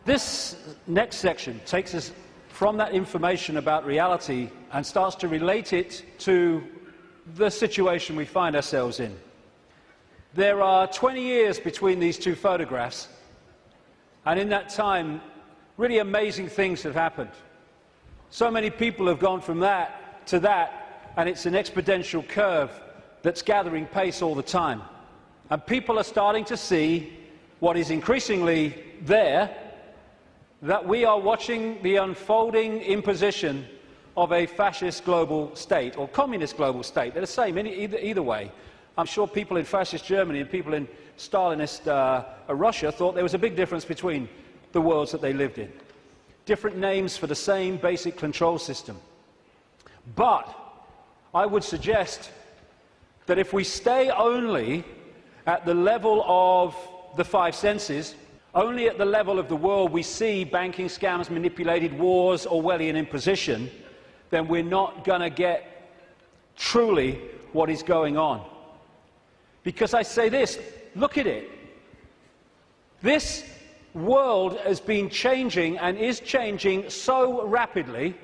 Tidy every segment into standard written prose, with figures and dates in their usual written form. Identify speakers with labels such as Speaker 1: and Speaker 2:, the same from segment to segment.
Speaker 1: This next section takes us from that information about reality and starts to relate it to the situation we find ourselves in. There are 20 years between these two photographs, and in that time, really amazing things have happened. So many people have gone from that to that, and it's an exponential curve that's gathering pace all the time. And people are starting to see what is increasingly there, that we are watching the unfolding imposition of a fascist global state, or communist global state. They're the same either way. I'm sure people in fascist Germany and people in Stalinist Russia thought there was a big difference between the worlds that they lived in. Different names for the same basic control system. But I would suggest that if we stay only at the level of the five senses, only at the level of the world we see banking scams, manipulated wars, Orwellian imposition, then we're not going to get truly what is going on. Because I say this, look at it. This world has been changing and is changing so rapidly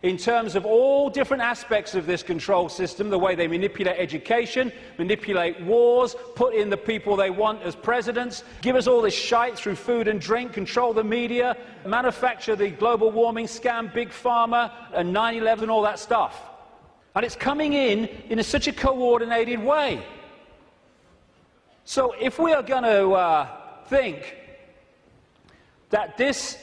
Speaker 1: in terms of all different aspects of this control system, the way they manipulate education, manipulate wars, put in the people they want as presidents, give us all this shite through food and drink, control the media, manufacture the global warming scam, big pharma, and 9/11 and all that stuff. And it's coming in such a coordinated way. So if we are going to think that this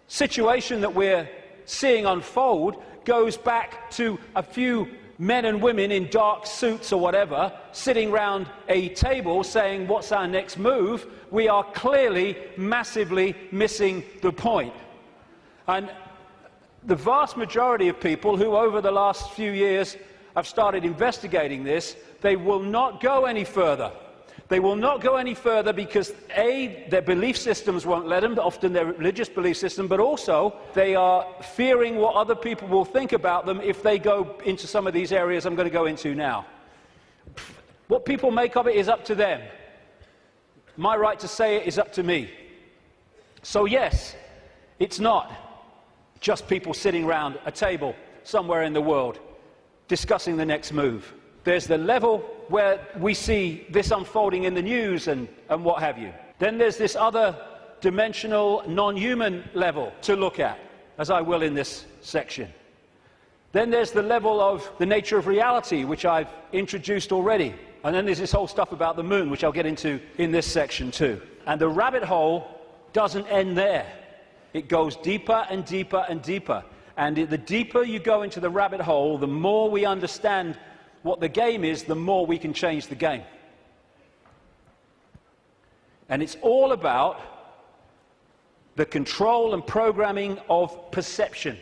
Speaker 1: situation that we're seeing unfold goes back to a few men and women in dark suits or whatever sitting round a table saying what's our next move, we are clearly massively missing the point. And the vast majority of people who over the last few years have started investigating this, they will not go any further. They will not go any further because, A, their belief systems won't let them, often their religious belief system, but also they are fearing what other people will think about them if they go into some of these areas I'm going to go into now. What people make of it is up to them. My right to say it is up to me. So yes, it's not just people sitting around a table somewhere in the world discussing the next move. There's the level where we see this unfolding in the news and what have you. Then there's this other dimensional, non-human level to look at, as I will in this section. Then there's the level of the nature of reality, which I've introduced already. And then there's this whole stuff about the moon, which I'll get into in this section too. And the rabbit hole doesn't end there. It goes deeper and deeper and deeper. And the deeper you go into the rabbit hole, the more we understand what the game is, the more we can change the game. And it's all about the control and programming of perception.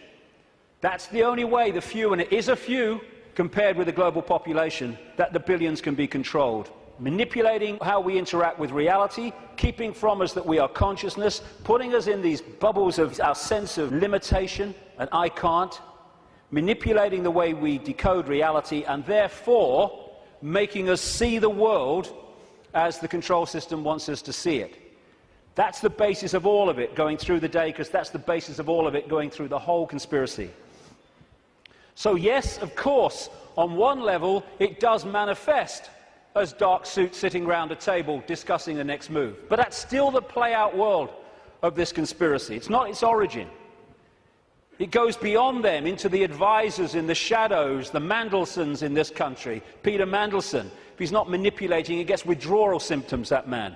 Speaker 1: That's the only way the few, and it is a few compared with the global population, that the billions can be controlled. Manipulating how we interact with reality, keeping from us that we are consciousness, putting us in these bubbles of our sense of limitation and I can't, manipulating the way we decode reality, and therefore making us see the world as the control system wants us to see it. That's the basis of all of it going through the day, because that's the basis of all of it going through the whole conspiracy. So yes, of course, on one level it does manifest as dark suits sitting round a table discussing the next move. But that's still the play-out world of this conspiracy. It's not its origin. It goes beyond them into the advisors in the shadows, the Mandelsons in this country. Peter Mandelson, if he's not manipulating, he gets withdrawal symptoms, that man.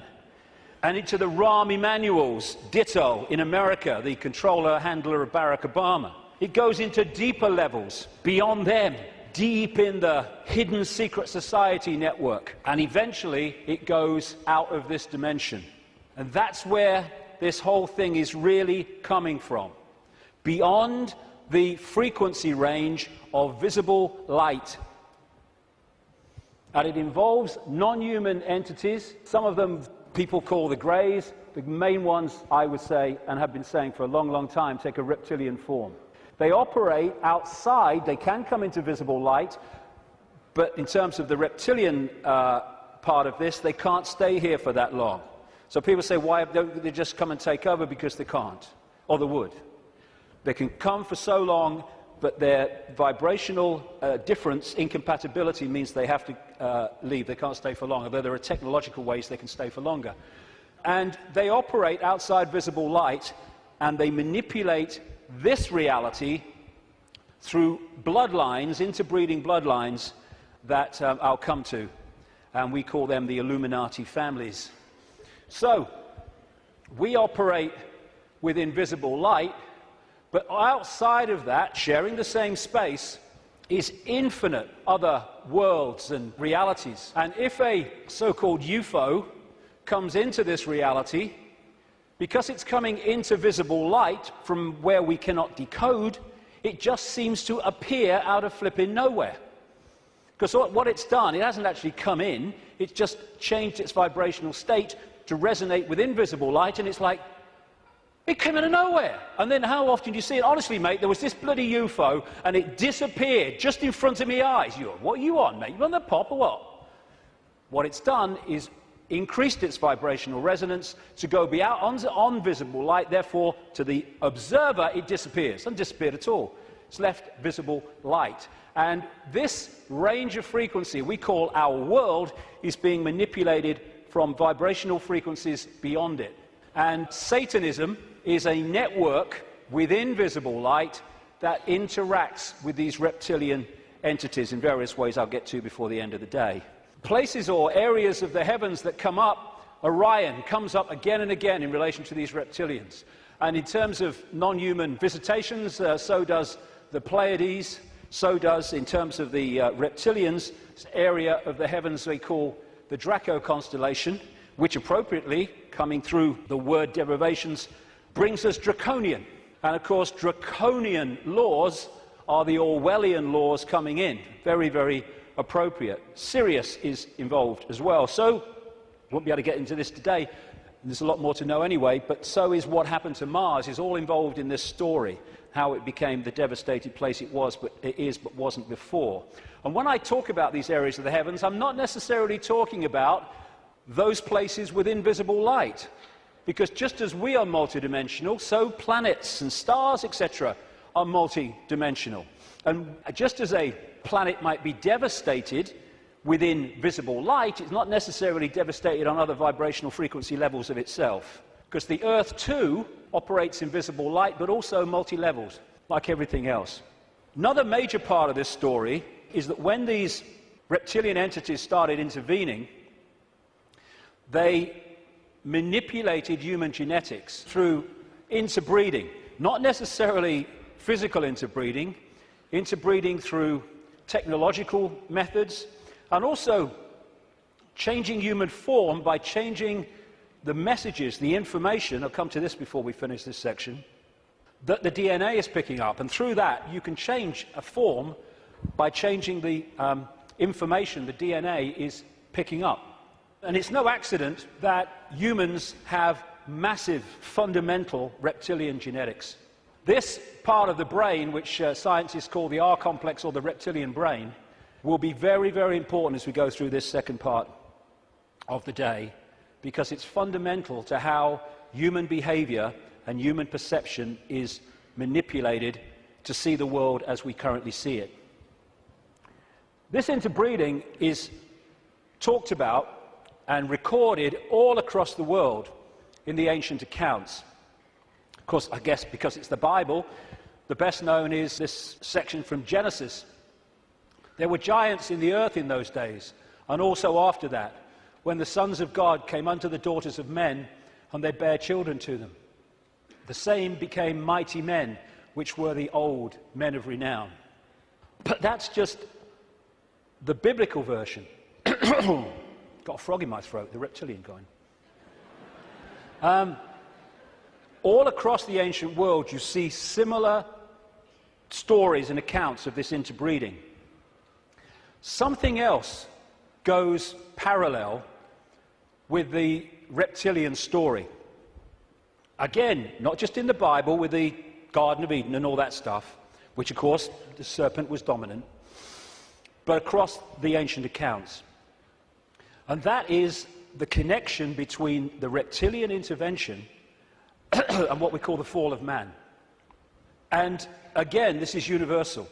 Speaker 1: And into the Rahm Emanuels, ditto, in America, the controller, handler of Barack Obama. It goes into deeper levels, beyond them, deep in the hidden secret society network. And eventually, it goes out of this dimension. And that's where this whole thing is really coming from. Beyond the frequency range of visible light. And it involves non-human entities. Some of them people call the Greys. The main ones, I would say, and have been saying for a long, long time, take a reptilian form. They operate outside. They can come into visible light, but in terms of the reptilian part of this, they can't stay here for that long. So people say, why don't they just come and take over? Because they can't, or they would. They can come for so long, but their vibrational difference, incompatibility, means they have to leave. They can't stay for long, although there are technological ways they can stay for longer. And they operate outside visible light, and they manipulate this reality through bloodlines, interbreeding bloodlines, that I'll come to. And we call them the Illuminati families. So, we operate with invisible light, but outside of that, sharing the same space, is infinite other worlds and realities. And if a so-called UFO comes into this reality, because it's coming into visible light from where we cannot decode, it just seems to appear out of flipping nowhere. Because what it's done, it hasn't actually come in, it's just changed its vibrational state to resonate with invisible light, and it's like, it came out of nowhere. And then how often do you see it? Honestly, mate, there was this bloody UFO, and it disappeared just in front of my eyes. What are you on, mate? You on the pop or what? What it's done is increased its vibrational resonance to go beyond on visible light. Therefore, to the observer, it disappears. It hasn't disappeared at all. It's left visible light. And this range of frequency we call our world is being manipulated from vibrational frequencies beyond it. And Satanism is a network within visible light that interacts with these reptilian entities in various ways I'll get to before the end of the day. Places or areas of the heavens that come up, Orion comes up again and again in relation to these reptilians. And in terms of non-human visitations, so does the Pleiades, so does, in terms of the reptilians, area of the heavens they call the Draco constellation, which appropriately, coming through the word derivations, brings us draconian. And of course, draconian laws are the Orwellian laws coming in. Very, very appropriate. Sirius is involved as well. So, won't be able to get into this today. There's a lot more to know anyway, but so is what happened to Mars, is all involved in this story, how it became the devastated place it was, but it is, but wasn't before. And when I talk about these areas of the heavens, I'm not necessarily talking about those places with invisible light. Because just as we are multidimensional, so planets and stars, etc., are multidimensional. And just as a planet might be devastated within visible light, it's not necessarily devastated on other vibrational frequency levels of itself. Because the Earth, too, operates in visible light, but also multi-levels, like everything else. Another major part of this story is that when these reptilian entities started intervening, they manipulated human genetics through interbreeding. Not necessarily physical interbreeding, interbreeding through technological methods, and also changing human form by changing the messages, the information, I'll come to this before we finish this section, that the DNA is picking up. And through that, you can change a form by changing the information the DNA is picking up. And it's no accident that humans have massive, fundamental reptilian genetics. This part of the brain, which scientists call the R complex or the reptilian brain, will be very, very important as we go through this second part of the day, because it's fundamental to how human behavior and human perception is manipulated to see the world as we currently see it. This interbreeding is talked about and recorded all across the world in the ancient accounts. Of course, I guess because it's the Bible, the best known is this section from Genesis. There were giants in the earth in those days, and also after that, when the sons of God came unto the daughters of men, and they bare children to them. The same became mighty men, which were the old men of renown. But that's just the biblical version. Got a frog in my throat, the reptilian kind. All across the ancient world, you see similar stories and accounts of this interbreeding. Something else goes parallel with the reptilian story. Again, not just in the Bible with the Garden of Eden and all that stuff, which of course the serpent was dominant, but across the ancient accounts. And that is the connection between the reptilian intervention and what we call the fall of man. And again, this is universal.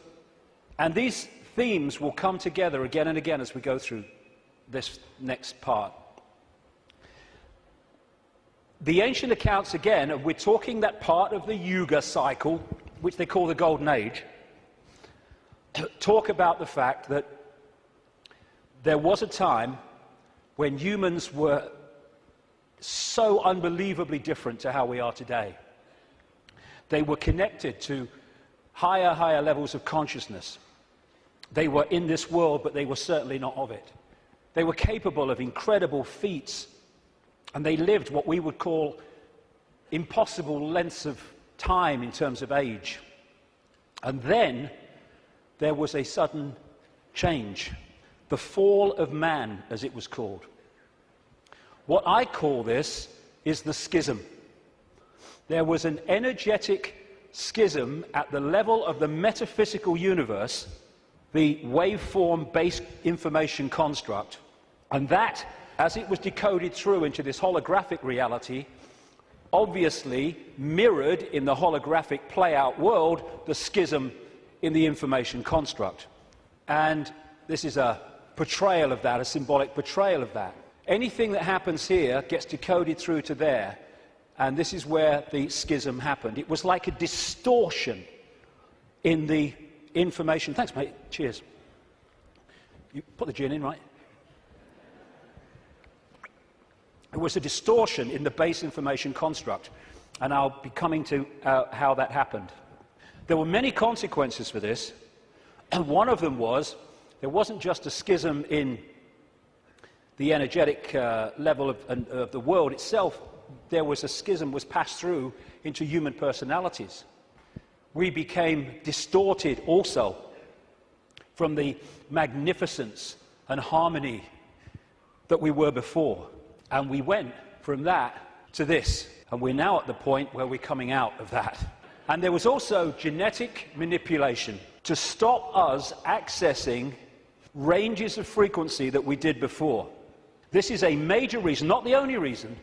Speaker 1: And these themes will come together again and again as we go through this next part. The ancient accounts, again, and we're talking that part of the Yuga cycle, which they call the Golden Age, talk about the fact that there was a time when humans were so unbelievably different to how we are today. They were connected to higher levels of consciousness. They were in this world, but they were certainly not of it. They were capable of incredible feats, and they lived what we would call impossible lengths of time in terms of age. And then there was a sudden change, the fall of man, as it was called. What I call this is the schism. There was an energetic schism at the level of the metaphysical universe, the waveform-based information construct, and that, as it was decoded through into this holographic reality, obviously mirrored in the holographic play-out world the schism in the information construct. And this is a portrayal of that, a symbolic portrayal of that. Anything that happens here gets decoded through to there, and this is where the schism happened. It was like a distortion in the information. Thanks, mate. Cheers. You put the gin in, right? It was a distortion in the base information construct, and I'll be coming to how that happened. There were many consequences for this, and one of them was there wasn't just a schism in the energetic level of the world itself. There was a schism was passed through into human personalities. We became distorted also from the magnificence and harmony that we were before. And we went from that to this. And we're now at the point where we're coming out of that. And there was also genetic manipulation to stop us accessing ranges of frequency that we did before. This is a major reason, not the only reason,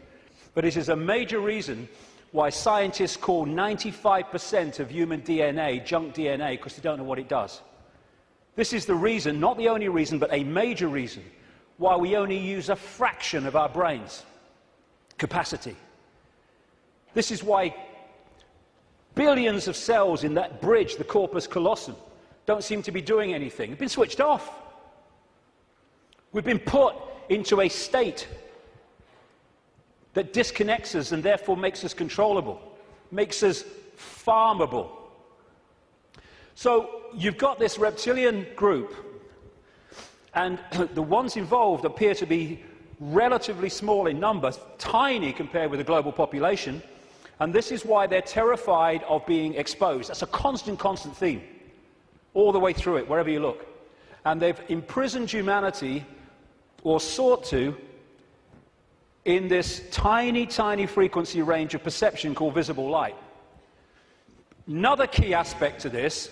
Speaker 1: but it is a major reason why scientists call 95% of human DNA junk DNA, because they don't know what it does. This is the reason, not the only reason, but a major reason why we only use a fraction of our brain's capacity. This is why billions of cells in that bridge, the corpus callosum, don't seem to be doing anything. They've been switched off. We've been put into a state that disconnects us and therefore makes us controllable, makes us farmable. So you've got this reptilian group, and the ones involved appear to be relatively small in number, tiny compared with the global population, and this is why they're terrified of being exposed. That's a constant theme, all the way through it, wherever you look. And they've imprisoned humanity, or sought to, in this tiny frequency range of perception called visible light. Another key aspect to this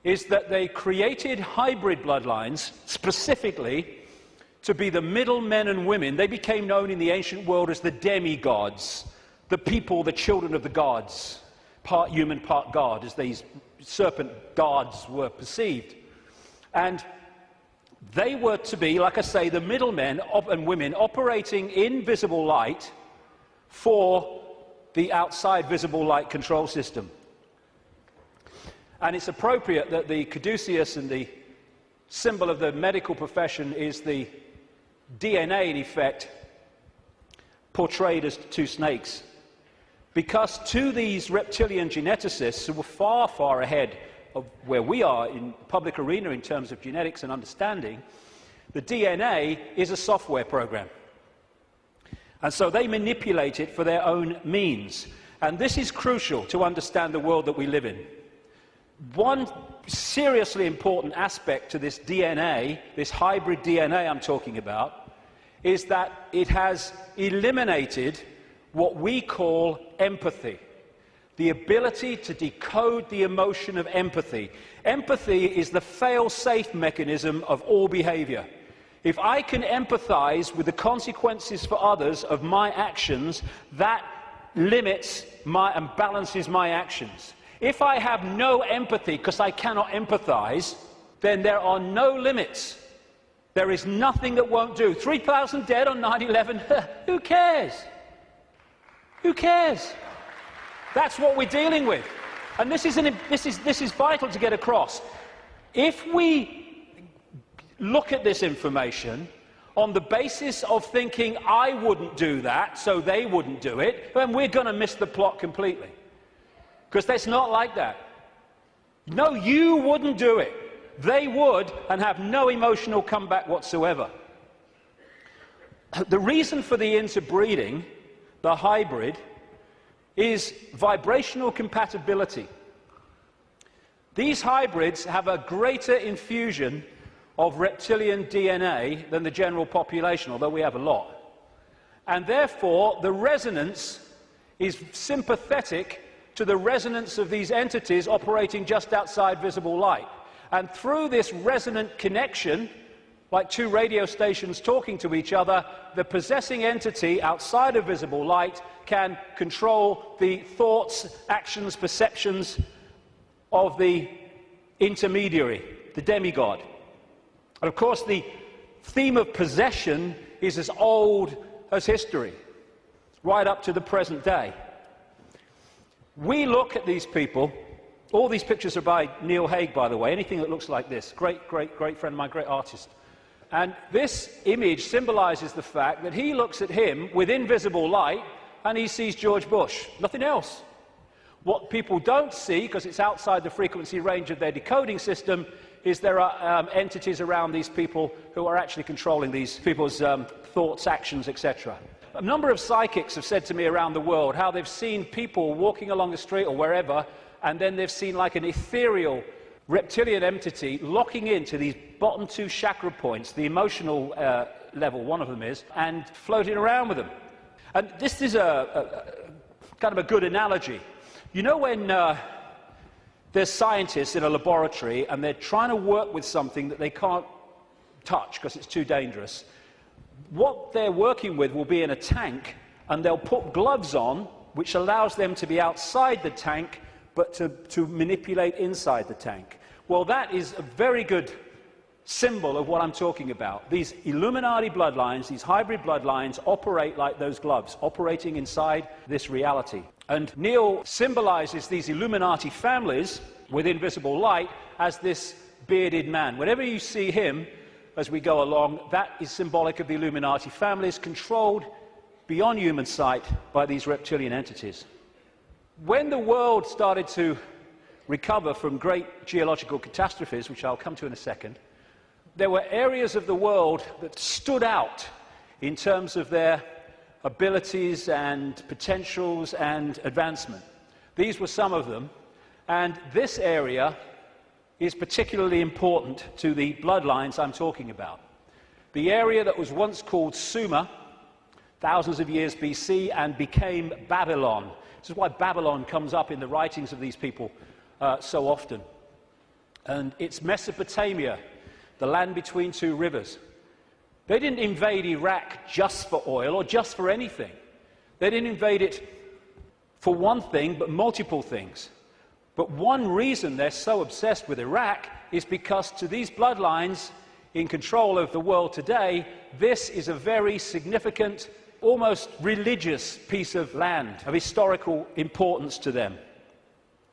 Speaker 1: is that they created hybrid bloodlines specifically to be the middle men and women. They became known in the ancient world as the demigods, the people, the children of the gods, part human, part god, as these serpent gods were perceived. And they were to be, like I say, the middlemen and women operating in visible light for the outside visible light control system. And it's appropriate that the caduceus, and the symbol of the medical profession is the DNA, in effect, portrayed as two snakes. Because to these reptilian geneticists, who were far ahead of where we are in public arena in terms of genetics and understanding, the DNA is a software program. And so they manipulate it for their own means. And this is crucial to understand the world that we live in. One seriously important aspect to this DNA, this hybrid DNA I'm talking about, is that it has eliminated what we call empathy. The ability to decode the emotion of empathy. Empathy is the fail-safe mechanism of all behavior. If I can empathize with the consequences for others of my actions, that limits and balances my actions. If I have no empathy because I cannot empathize, then there are no limits. There is nothing that won't do. 3,000 dead on 9/11, who cares? Who cares? That's what we're dealing with. And this is vital to get across. If we look at this information on the basis of thinking I wouldn't do that, so they wouldn't do it, then we're going to miss the plot completely. Because that's not like that. No, you wouldn't do it. They would, and have no emotional comeback whatsoever. The reason for the interbreeding, the hybrid, is vibrational compatibility. These hybrids have a greater infusion of reptilian DNA than the general population, although we have a lot. And therefore, the resonance is sympathetic to the resonance of these entities operating just outside visible light. And through this resonant connection, like two radio stations talking to each other, the possessing entity outside of visible light can control the thoughts, actions, perceptions of the intermediary, the demigod. And of course, the theme of possession is as old as history, right up to the present day. We look at these people. All these pictures are by Neil Haig, by the way. Anything that looks like this. Great friend of mine, great artist. And this image symbolizes the fact that he looks at him with invisible light and he sees George Bush. Nothing else. What people don't see, because it's outside the frequency range of their decoding system, is there are entities around these people who are actually controlling these people's thoughts, actions, etc. A number of psychics have said to me around the world how they've seen people walking along the street or wherever, and then they've seen like an ethereal reptilian entity locking into these bottom two chakra points, the emotional level, one of them is, and floating around with them. And this is a kind of a good analogy. You know when there's scientists in a laboratory and they're trying to work with something that they can't touch because it's too dangerous, what they're working with will be in a tank, and they'll put gloves on, which allows them to be outside the tank, but to manipulate inside the tank. Well, that is a very good symbol of what I'm talking about. These Illuminati bloodlines, these hybrid bloodlines, operate like those gloves, operating inside this reality. And Neil symbolizes these Illuminati families with invisible light as this bearded man. Whenever you see him as we go along, that is symbolic of the Illuminati families, controlled beyond human sight by these reptilian entities. When the world started to recover from great geological catastrophes, which I'll come to in a second, there were areas of the world that stood out in terms of their abilities and potentials and advancement. These were some of them, and this area is particularly important to the bloodlines I'm talking about. The area that was once called Sumer, thousands of years BC, and became Babylon. This is why Babylon comes up in the writings of these people so often. And it's Mesopotamia, the land between two rivers. They didn't invade Iraq just for oil or just for anything. They didn't invade it for one thing, but multiple things. But one reason they're so obsessed with Iraq is because to these bloodlines in control of the world today, this is a very significant, almost religious piece of land, of historical importance to them.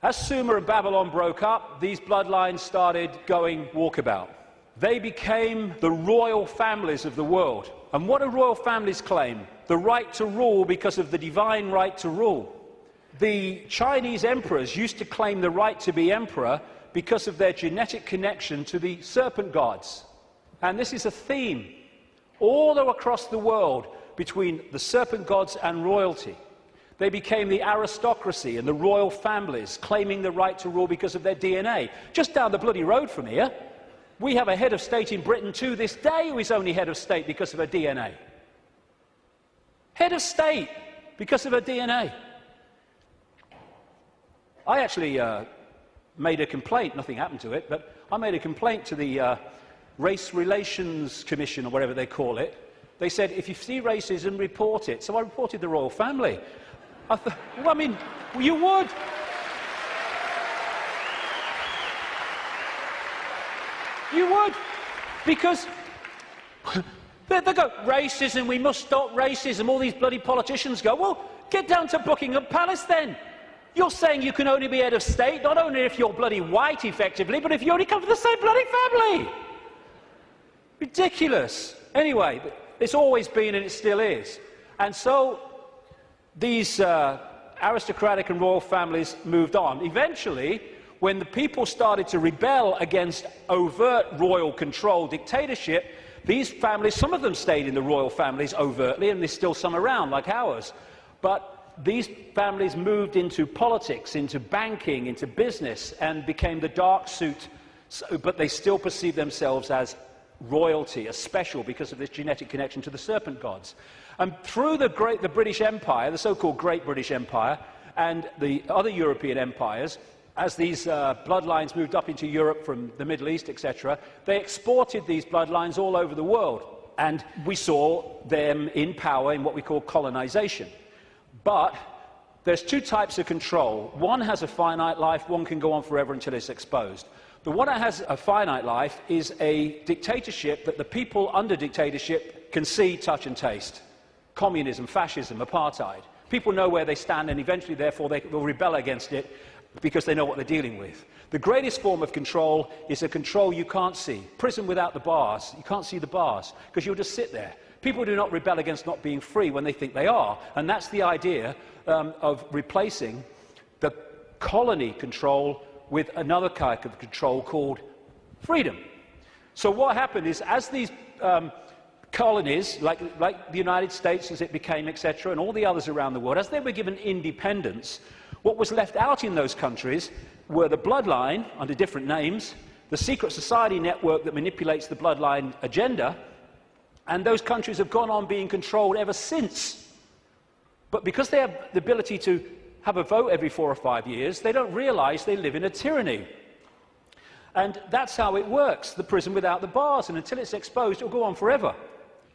Speaker 1: As Sumer and Babylon broke up, these bloodlines started going walkabout. They became the royal families of the world. And what do royal families claim? The right to rule because of the divine right to rule. The Chinese emperors used to claim the right to be emperor because of their genetic connection to the serpent gods. And this is a theme all across the world between the serpent gods and royalty. They became the aristocracy and the royal families, claiming the right to rule because of their DNA. Just down the bloody road from here, we have a head of state in Britain to this day who is only head of state because of her DNA. Head of state because of her DNA. I actually made a complaint, nothing happened to it, but I made a complaint to the Race Relations Commission, or whatever they call it. They said, if you see racism, report it. So I reported the royal family. Well, I mean, you would. You would. Because they go, racism, we must stop racism. All these bloody politicians go, well, get down to Buckingham Palace then. You're saying you can only be head of state, not only if you're bloody white, effectively, but if you only come from the same bloody family. Ridiculous. Anyway, it's always been and it still is. And so these aristocratic and royal families moved on. Eventually, when the people started to rebel against overt royal control dictatorship, these families, some of them stayed in the royal families overtly, and there's still some around, like ours. But these families moved into politics, into banking, into business, and became the dark suit, but they still perceive themselves as royalty, as special, because of this genetic connection to the serpent gods. And through the British Empire, the so-called Great British Empire, and the other European empires, as these bloodlines moved up into Europe from the Middle East, etc., they exported these bloodlines all over the world. And we saw them in power in what we call colonization. But there's two types of control. One has a finite life, one can go on forever until it's exposed. The one that has a finite life is a dictatorship that the people under dictatorship can see, touch and taste. Communism, fascism, apartheid. People know where they stand, and eventually, therefore, they will rebel against it because they know what they're dealing with. The greatest form of control is a control you can't see. Prison without the bars. You can't see the bars because you'll just sit there. People do not rebel against not being free when they think they are. And that's the idea of replacing the colony control with another kind of control called freedom. So what happened is, as these colonies, like the United States as it became, etc., and all the others around the world, as they were given independence, what was left out in those countries were the bloodline, under different names, the secret society network that manipulates the bloodline agenda, and those countries have gone on being controlled ever since. But because they have the ability to have a vote every 4 or 5 years, they don't realize they live in a tyranny. And that's how it works, the prison without the bars, and until it's exposed, it'll go on forever.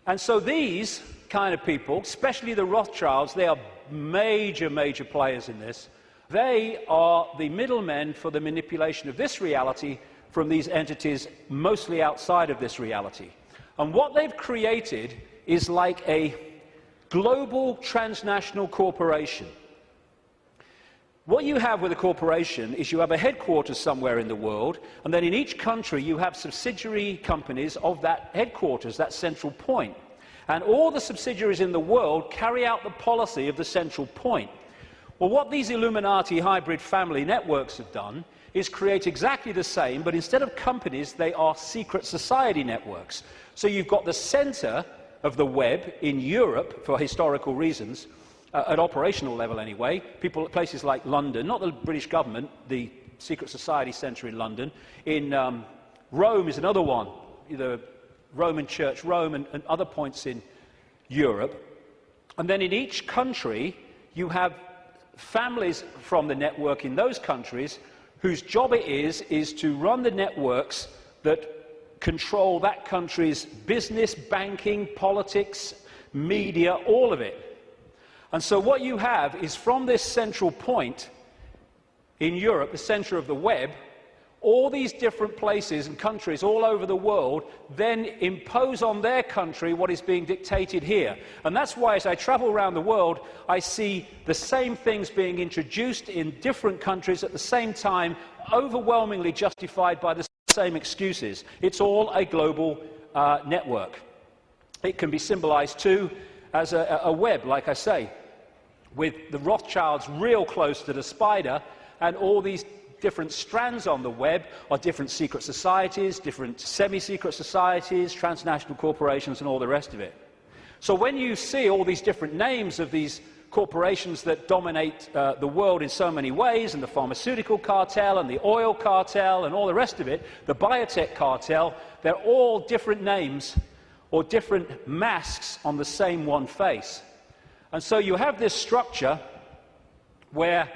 Speaker 1: And so these kind of people, especially the Rothschilds, they are major, major players in this. They are the middlemen for the manipulation of this reality from these entities mostly outside of this reality. And what they've created is like a global transnational corporation. What you have with a corporation is you have a headquarters somewhere in the world, and then in each country you have subsidiary companies of that headquarters, that central point. And all the subsidiaries in the world carry out the policy of the central point. Well, what these Illuminati hybrid family networks have done is create exactly the same, but instead of companies, they are secret society networks. So you've got the center of the web in Europe, for historical reasons, at operational level anyway, places like London, not the British government, the secret society centre in London. In Rome is another one, the Roman Church, Rome, and other points in Europe. And then in each country, you have families from the network in those countries whose job it is to run the networks that control that country's business, banking, politics, media, all of it. And so what you have is, from this central point in Europe, the center of the web, all these different places and countries all over the world then impose on their country what is being dictated here. And that's why, as I travel around the world, I see the same things being introduced in different countries at the same time, overwhelmingly justified by the same excuses. It's all a global network. It can be symbolized too as a web, like I say, with the Rothschilds real close to the spider, and all these different strands on the web are different secret societies, different semi-secret societies, transnational corporations, and all the rest of it. So when you see all these different names of these corporations that dominate the world in so many ways, and the pharmaceutical cartel, and the oil cartel, and all the rest of it, the biotech cartel, they're all different names or different masks on the same one face. And so you have this structure where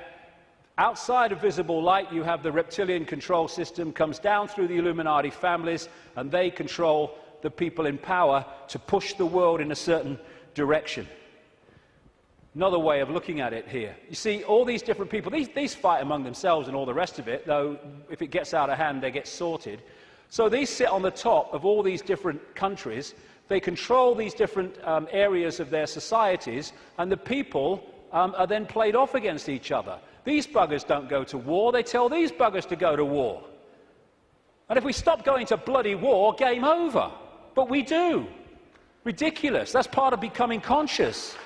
Speaker 1: Outside of visible light, you have the reptilian control system, comes down through the Illuminati families, and they control the people in power to push the world in a certain direction. Another way of looking at it here. You see, all these different people, these fight among themselves and all the rest of it, though if it gets out of hand, they get sorted. So these sit on the top of all these different countries. They control these different areas of their societies, and the people are then played off against each other. These buggers don't go to war, they tell these buggers to go to war. And if we stop going to bloody war, game over. But we do. Ridiculous. That's part of becoming conscious.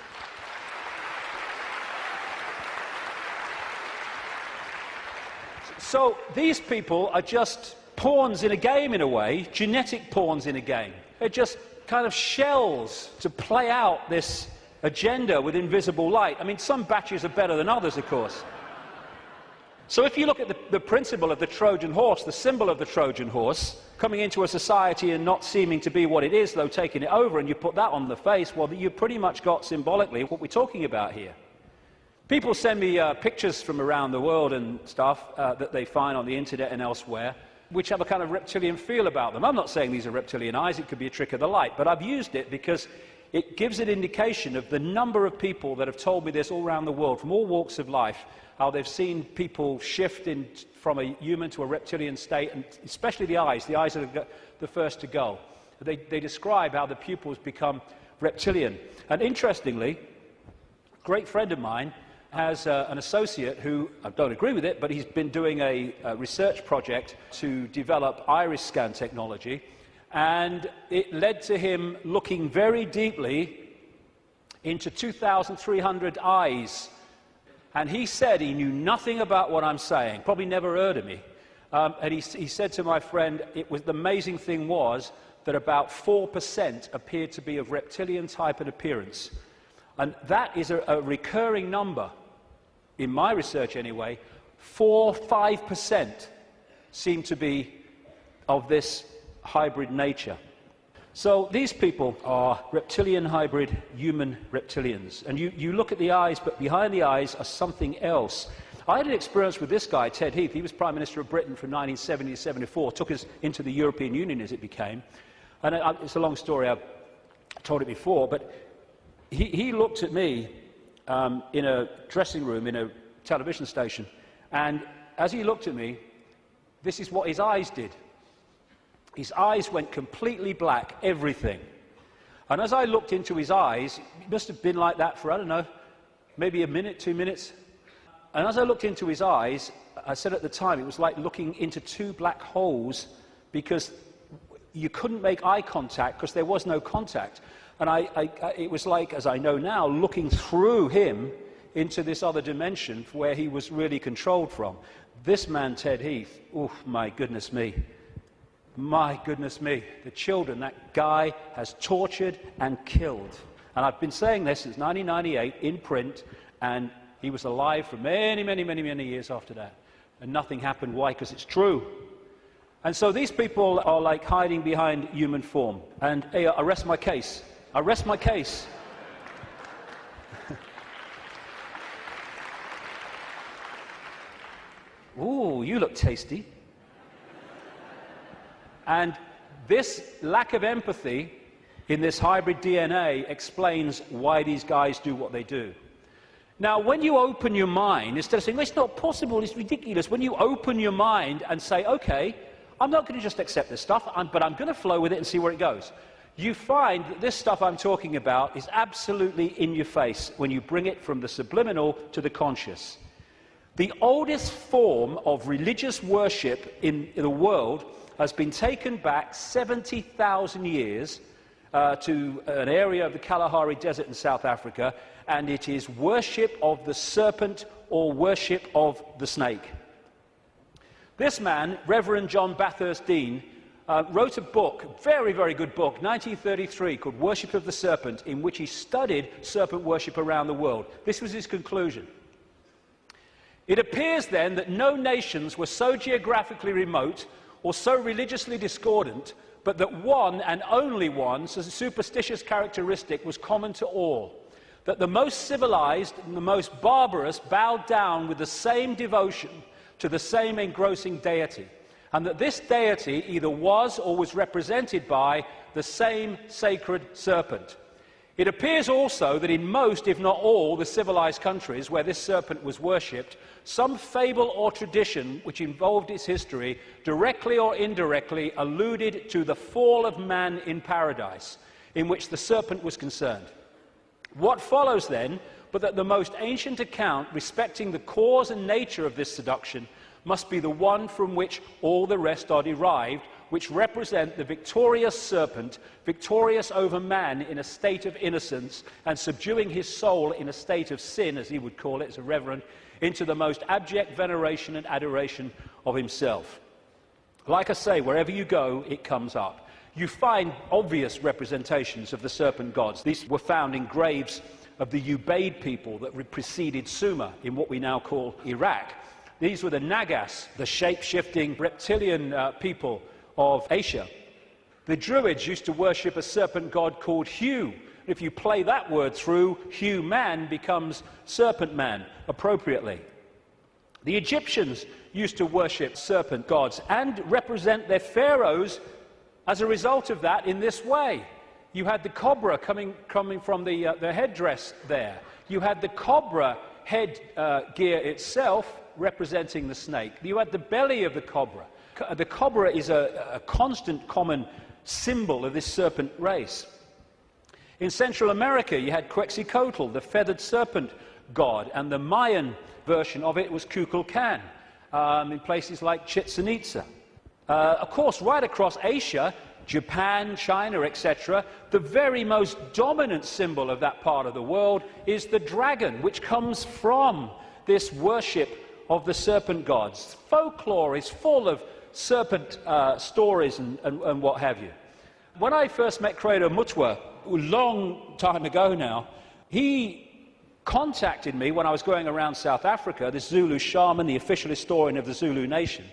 Speaker 1: So these people are just pawns in a game, in a way, genetic pawns in a game. They're just kind of shells to play out this agenda with invisible light. I mean, some batches are better than others, of course. So if you look at the principle of the Trojan horse, the symbol of the Trojan horse, coming into a society and not seeming to be what it is, though taking it over, and you put that on the face, well, you pretty much got symbolically what we're talking about here. People send me pictures from around the world and stuff that they find on the internet and elsewhere, which have a kind of reptilian feel about them. I'm not saying these are reptilian eyes, it could be a trick of the light, but I've used it because it gives an indication of the number of people that have told me this all around the world, from all walks of life, how they've seen people shift from a human to a reptilian state, and especially the eyes are the first to go. They describe how the pupils become reptilian. And interestingly, a great friend of mine has an associate who, I don't agree with it, but he's been doing a research project to develop iris scan technology, and it led to him looking very deeply into 2,300 eyes. And he said he knew nothing about what I'm saying, probably never heard of me. And he said to my friend, the amazing thing was that about 4% appeared to be of reptilian type and appearance. And that is a recurring number, in my research anyway. 5% seem to be of this hybrid nature. So these people are reptilian hybrid human reptilians. And you look at the eyes, but behind the eyes are something else. I had an experience with this guy, Ted Heath. He was Prime Minister of Britain from 1970 to 74, took us into the European Union as it became. And it's a long story, I've told it before, but he looked at me in a dressing room in a television station, and as he looked at me, this is what his eyes did. His eyes went completely black, everything. And as I looked into his eyes, it must have been like that for, I don't know, maybe a minute, 2 minutes. And as I looked into his eyes, I said at the time, it was like looking into two black holes, because you couldn't make eye contact because there was no contact. And it was like, as I know now, looking through him into this other dimension where he was really controlled from. This man, Ted Heath, oh, my goodness me. My goodness me. The children that guy has tortured and killed. And I've been saying this since 1998 in print, and he was alive for many, many, many, many years after that. And nothing happened. Why? Because it's true. And so these people are like hiding behind human form. And hey, I rest my case. I rest my case. Ooh, you look tasty. And this lack of empathy in this hybrid DNA explains why these guys do what they do. Now, when you open your mind, instead of saying, well, it's not possible, it's ridiculous, when you open your mind and say, okay, I'm not going to just accept this stuff, but I'm going to flow with it and see where it goes, you find that this stuff I'm talking about is absolutely in your face when you bring it from the subliminal to the conscious. The oldest form of religious worship in the world has been taken back 70,000 years to an area of the Kalahari Desert in South Africa, and it is worship of the serpent or worship of the snake. This man, Reverend John Bathurst Dean, wrote a book, very, very good book, 1933, called Worship of the Serpent, in which he studied serpent worship around the world. This was his conclusion. It appears then that no nations were so geographically remote or so religiously discordant, but that one and only one superstitious characteristic was common to all. that the most civilized and the most barbarous bowed down with the same devotion to the same engrossing deity, and that this deity either was or was represented by the same sacred serpent. It appears also that in most, if not all, the civilized countries where this serpent was worshipped, some fable or tradition which involved its history, directly or indirectly, alluded to the fall of man in paradise, in which the serpent was concerned. What follows then, but that the most ancient account respecting the cause and nature of this seduction must be the one from which all the rest are derived, which represent the victorious serpent, victorious over man in a state of innocence and subduing his soul in a state of sin, as he would call it as a reverend, into the most abject veneration and adoration of himself. Like I say, wherever you go, it comes up. You find obvious representations of the serpent gods. These were found in graves of the Ubaid people that preceded Sumer in what we now call Iraq. These were the Nagas, the shape-shifting reptilian people of Asia. The Druids used to worship a serpent god called Hu. If you play that word through, Hu man becomes serpent man, appropriately. The Egyptians used to worship serpent gods and represent their pharaohs as a result of that in this way. You had the cobra coming from the headdress there. You had the cobra head gear itself representing the snake. You had the belly of the cobra. The cobra is a constant common symbol of this serpent race. In Central America, you had Quetzalcoatl, the feathered serpent god, and the Mayan version of it was Kukulkan, in places like Chichen Itza. Of course, right across Asia, Japan, China, etc., the very most dominant symbol of that part of the world is the dragon, which comes from this worship of the serpent gods. Folklore is full of serpent stories and what have you. When I first met Credo Mutwa, a long time ago now, he contacted me when I was going around South Africa, this Zulu shaman, the official historian of the Zulu nation,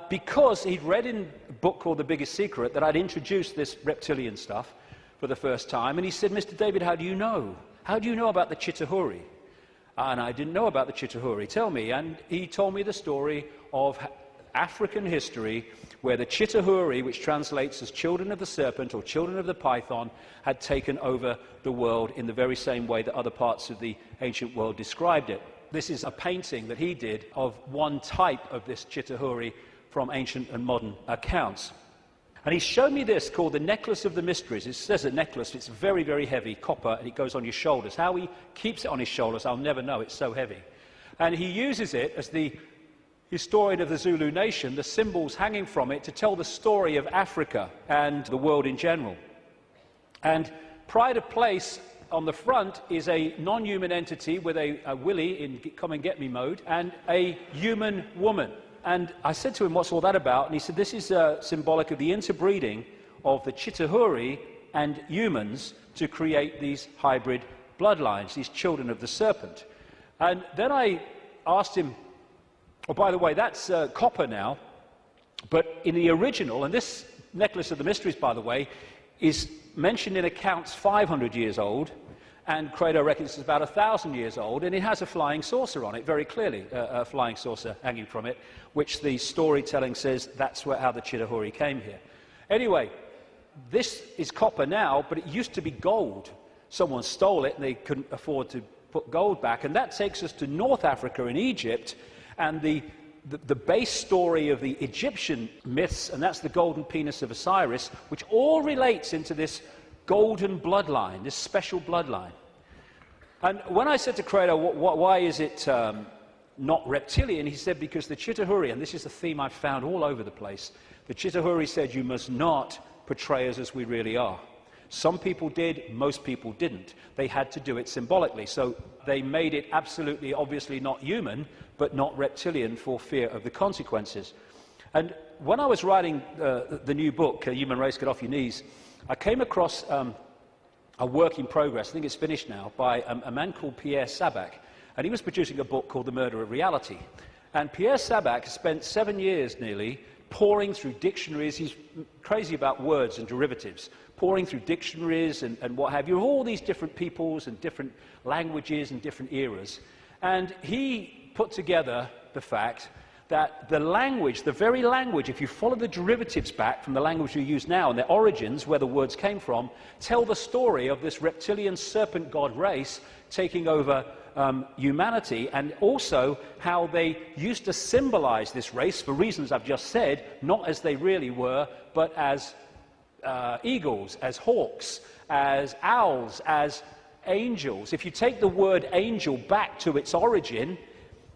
Speaker 1: because he'd read in a book called The Biggest Secret that I'd introduced this reptilian stuff for the first time, and he said, "Mr. David, how do you know? How do you know about the Chitauri?" And I didn't know about the Chitauri. Tell me. And he told me the story of African history where the Chitauri, which translates as children of the serpent or children of the python, had taken over the world in the very same way that other parts of the ancient world described it. This is a painting that he did of one type of this Chitauri from ancient and modern accounts. And he showed me this called the Necklace of the Mysteries. It says a necklace, it's very, very heavy, copper, and it goes on your shoulders. How he keeps it on his shoulders, I'll never know, it's so heavy. And he uses it as the historian of the Zulu nation, the symbols hanging from it, to tell the story of Africa and the world in general. And pride of place on the front is a non-human entity with a willy in come and get me mode and a human woman. And I said to him, "What's all that about?" And he said, "This is symbolic of the interbreeding of the Chitauri and humans to create these hybrid bloodlines, these children of the serpent." And then I asked him, "Oh, by the way, that's copper now, but in the original," and this Necklace of the Mysteries, by the way, is mentioned in accounts 500 years old, and Credo reckons it's about 1,000 years old, and it has a flying saucer on it, very clearly, a flying saucer hanging from it, which the storytelling says that's how the Chitauri came here. Anyway, this is copper now, but it used to be gold. Someone stole it, and they couldn't afford to put gold back, and that takes us to North Africa and Egypt, and the base story of the Egyptian myths, and that's the golden penis of Osiris, which all relates into this golden bloodline, this special bloodline. And when I said to Credo, why is it not reptilian, he said, because the Chitauri, and this is a theme I've found all over the place, the Chitauri said you must not portray us as we really are. Some people did, most people didn't. They had to do it symbolically, so they made it absolutely, obviously not human, but not reptilian for fear of the consequences. And when I was writing the new book, Human Race, Get Off Your Knees, I came across a work in progress, I think it's finished now, by a man called Pierre Sabac, and he was producing a book called The Murder of Reality. And Pierre Sabac spent 7 years nearly pouring through dictionaries. He's crazy about words and derivatives, pouring through dictionaries and what have you, of all these different peoples and different languages and different eras. And he put together the fact that the language, the very language, if you follow the derivatives back from the language we use now and their origins, where the words came from, tell the story of this reptilian serpent god race taking over humanity, and also how they used to symbolize this race for reasons I've just said, not as they really were, but as eagles, as hawks, as owls, as angels. If you take the word angel back to its origin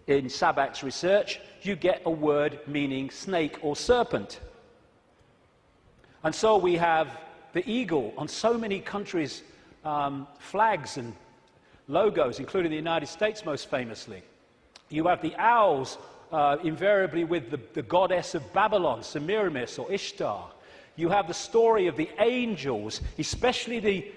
Speaker 1: in Sabak's research, you get a word meaning snake or serpent. And so we have the eagle on so many countries' flags and logos, including the United States most famously. You have the owls, invariably with the goddess of Babylon, Semiramis or Ishtar. You have the story of the angels, especially the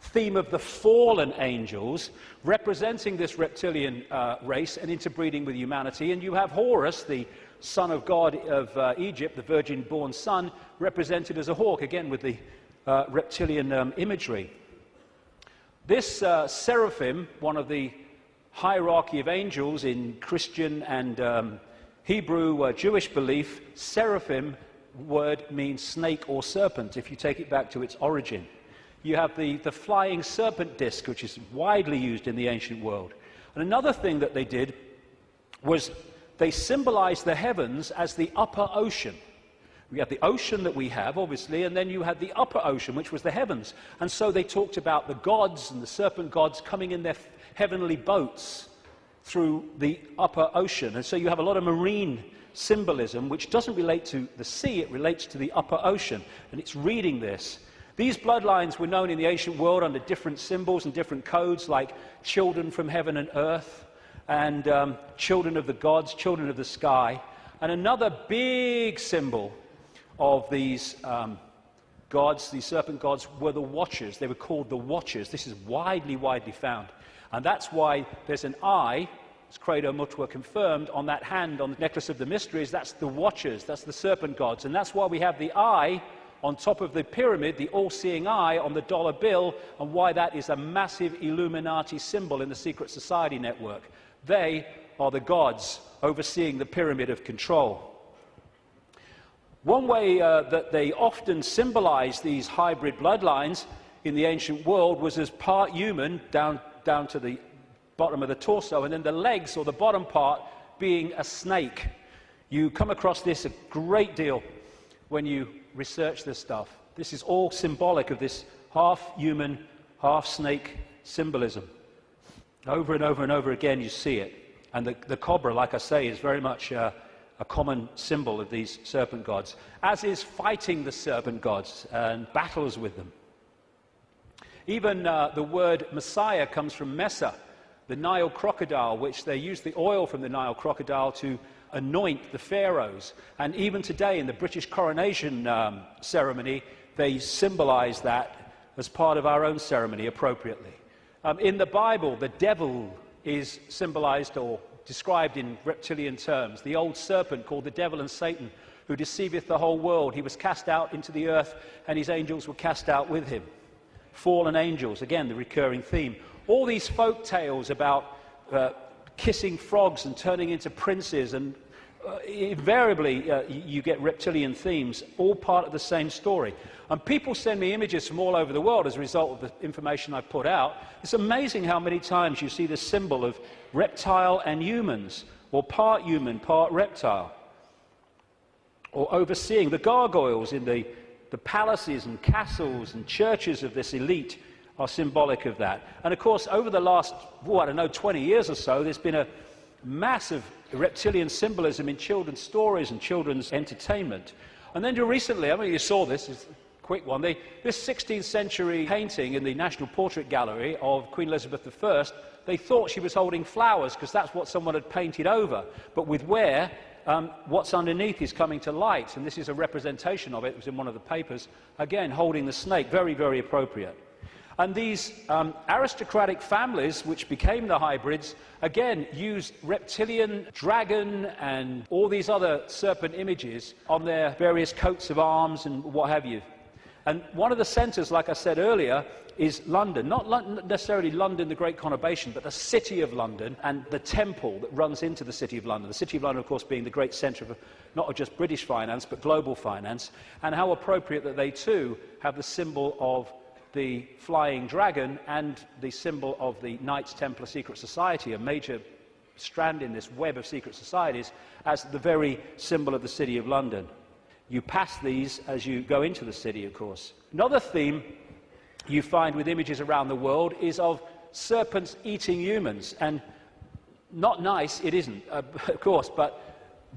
Speaker 1: theme of the fallen angels, representing this reptilian race and interbreeding with humanity. And you have Horus, the son of God of Egypt, the virgin-born son, represented as a hawk, again with the reptilian imagery. This seraphim, one of the hierarchy of angels in Christian and Hebrew Jewish belief, seraphim word means snake or serpent, if you take it back to its origin. You have the flying serpent disc, which is widely used in the ancient world. And another thing that they did was they symbolized the heavens as the upper ocean. We have the ocean that we have, obviously, and then you had the upper ocean, which was the heavens. And so they talked about the gods and the serpent gods coming in their heavenly boats through the upper ocean. And so you have a lot of marine symbolism, which doesn't relate to the sea, it relates to the upper ocean. And it's reading this. These bloodlines were known in the ancient world under different symbols and different codes, like children from heaven and earth, and children of the gods, children of the sky. And another big symbol of these gods, these serpent gods, were the Watchers. They were called the Watchers. This is widely found. And that's why there's an eye, as Credo Mutwa confirmed, on that hand on the necklace of the mysteries. That's the Watchers, that's the serpent gods. And that's why we have the eye on top of the pyramid, the all-seeing eye on the dollar bill, and why that is a massive Illuminati symbol in the secret society network. They are the gods overseeing the pyramid of control. One way that they often symbolized these hybrid bloodlines in the ancient world was as part human, down to the bottom of the torso, and then the legs, or the bottom part, being a snake. You come across this a great deal when you research this stuff. This is all symbolic of this half-human, half-snake symbolism. Over and over and over again you see it. And the cobra, like I say, is very much a common symbol of these serpent gods, as is fighting the serpent gods and battles with them. Even the word Messiah comes from Mesa, the Nile crocodile, which they used the oil from the Nile crocodile to anoint the pharaohs. And even today in the British coronation ceremony, they symbolize that as part of our own ceremony appropriately. In the Bible, the devil is symbolized or described in reptilian terms. The old serpent called the devil and Satan, who deceiveth the whole world. He was cast out into the earth, and his angels were cast out with him. Fallen angels, again, the recurring theme. All these folk tales about kissing frogs and turning into princes, and invariably you get reptilian themes, all part of the same story. And people send me images from all over the world as a result of the information I put out. It's amazing how many times you see the symbol of reptile and humans, or part human, part reptile. Or overseeing the gargoyles in the palaces and castles and churches of this elite are symbolic of that. And of course, over the last, 20 years or so, there's been a massive reptilian symbolism in children's stories and children's entertainment. And then recently, you saw this, it's a quick one, this 16th century painting in the National Portrait Gallery of Queen Elizabeth I, they thought she was holding flowers because that's what someone had painted over. But with where what's underneath is coming to light, and this is a representation of it. It was in one of the papers, again holding the snake, very, very appropriate. And these aristocratic families, which became the hybrids, again used reptilian, dragon, and all these other serpent images on their various coats of arms and what have you. And one of the centres, like I said earlier, is London. Not necessarily London, the Great Conurbation, but the City of London and the temple that runs into the City of London. The City of London, of course, being the great centre of not just British finance, but global finance. And how appropriate that they, too, have the symbol of the flying dragon and the symbol of the Knights Templar Secret Society, a major strand in this web of secret societies, as the very symbol of the City of London. You pass these as you go into the city, of course. Another theme you find with images around the world is of serpents eating humans. And not nice, it isn't, of course, but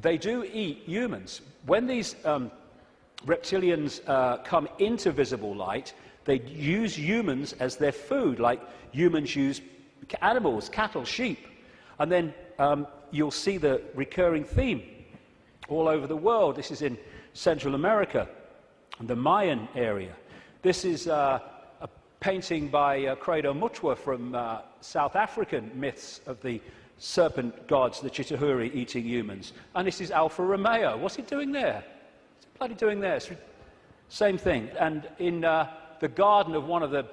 Speaker 1: they do eat humans. When these reptilians come into visible light, they use humans as their food, like humans use animals, cattle, sheep. And then you'll see the recurring theme all over the world. This is in Central America, the Mayan area. This is a painting by Credo Mutwa from South African myths of the serpent gods, the Chitauri, eating humans. And this is Alfa Romeo. What's he doing there? What's he bloody doing there? Same thing. And in the garden of one of the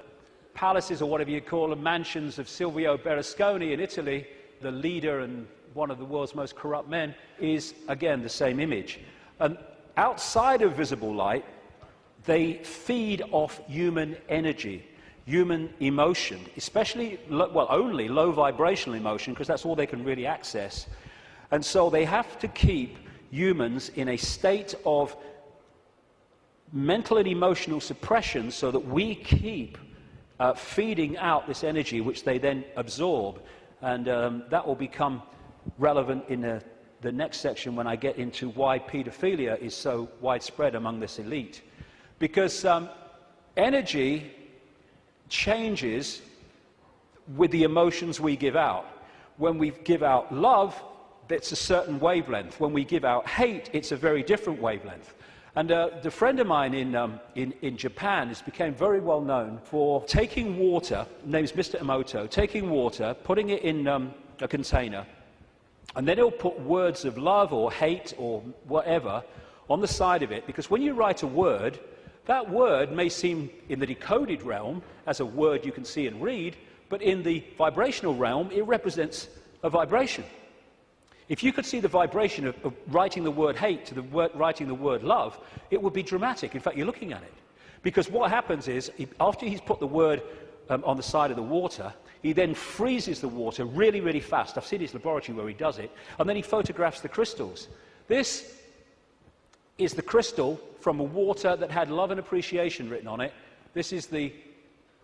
Speaker 1: palaces, or whatever you call them, mansions of Silvio Berlusconi in Italy, the leader and one of the world's most corrupt men, is again the same image. And outside of visible light, they feed off human energy, human emotion, especially, well, only low vibrational emotion, because that's all they can really access. And so they have to keep humans in a state of mental and emotional suppression so that we keep feeding out this energy, which they then absorb. And that will become relevant in the next section when I get into why paedophilia is so widespread among this elite. Because energy changes with the emotions we give out. When we give out love, it's a certain wavelength. When we give out hate, it's a very different wavelength. And the friend of mine in Japan has become very well known for taking water, name's Mr. Emoto, taking water, putting it in a container, and then he'll put words of love or hate or whatever on the side of it, because when you write a word, that word may seem in the decoded realm as a word you can see and read, but in the vibrational realm, it represents a vibration. If you could see the vibration of writing the word hate to writing the word love, it would be dramatic. In fact, you're looking at it. Because what happens is, after he's put the word on the side of the water, he then freezes the water really, really fast. I've seen his laboratory where he does it. And then he photographs the crystals. This is the crystal from a water that had love and appreciation written on it. This is the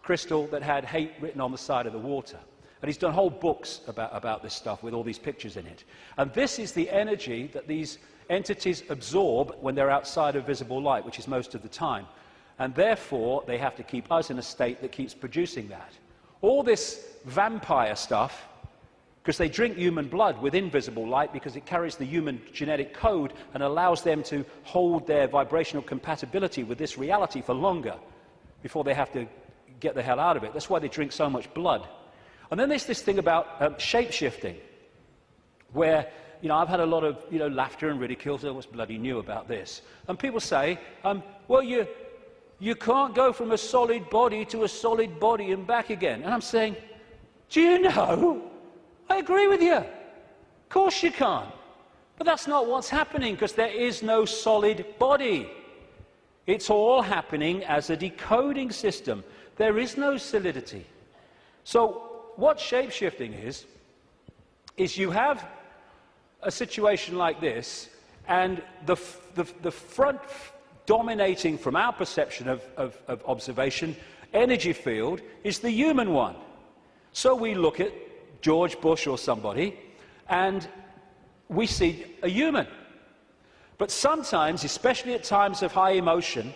Speaker 1: crystal that had hate written on the side of the water. And he's done whole books about this stuff with all these pictures in it. And this is the energy that these entities absorb when they're outside of visible light, which is most of the time. And therefore, they have to keep us in a state that keeps producing that. All this vampire stuff, because they drink human blood with invisible light because it carries the human genetic code and allows them to hold their vibrational compatibility with this reality for longer before they have to get the hell out of it. That's why they drink so much blood. And then there's this thing about shape-shifting, where, I've had a lot of, laughter and ridicule. So what's bloody new about this? And people say, well, you can't go from a solid body to a solid body and back again. And I'm saying, do you know? I agree with you. Of course you can't. But that's not what's happening, because there is no solid body. It's all happening as a decoding system. There is no solidity. So what shape-shifting is you have a situation like this, and the front dominating from our perception of observation energy field is the human one. So we look at George Bush or somebody, and we see a human. But sometimes, especially at times of high emotion,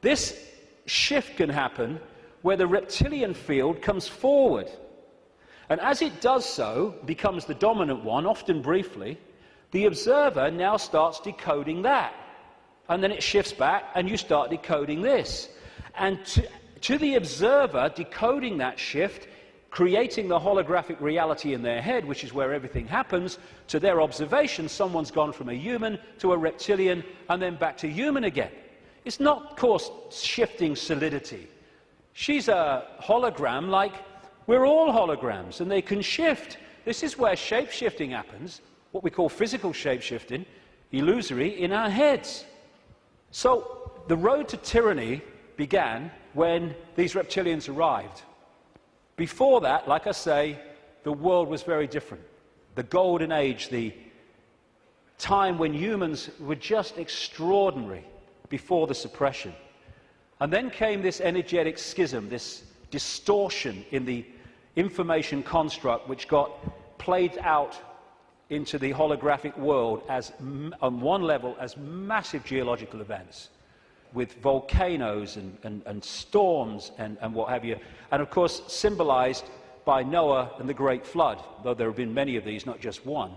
Speaker 1: this shift can happen where the reptilian field comes forward. And as it does so, becomes the dominant one, often briefly, the observer now starts decoding that. And then it shifts back, and you start decoding this. And To the observer, decoding that shift, creating the holographic reality in their head, which is where everything happens, to their observation, someone's gone from a human to a reptilian and then back to human again. It's not, of course, shifting solidity. She's a hologram like we're all holograms, and they can shift. This is where shape-shifting happens, what we call physical shape-shifting, illusory, in our heads. So the road to tyranny began when these reptilians arrived. Before that, like I say, the world was very different. The golden age, the time when humans were just extraordinary before the suppression. And then came this energetic schism, this distortion in the information construct which got played out into the holographic world as, on one level, as massive geological events, with volcanoes and storms and what have you, and of course symbolized by Noah and the Great Flood, though there have been many of these, not just one.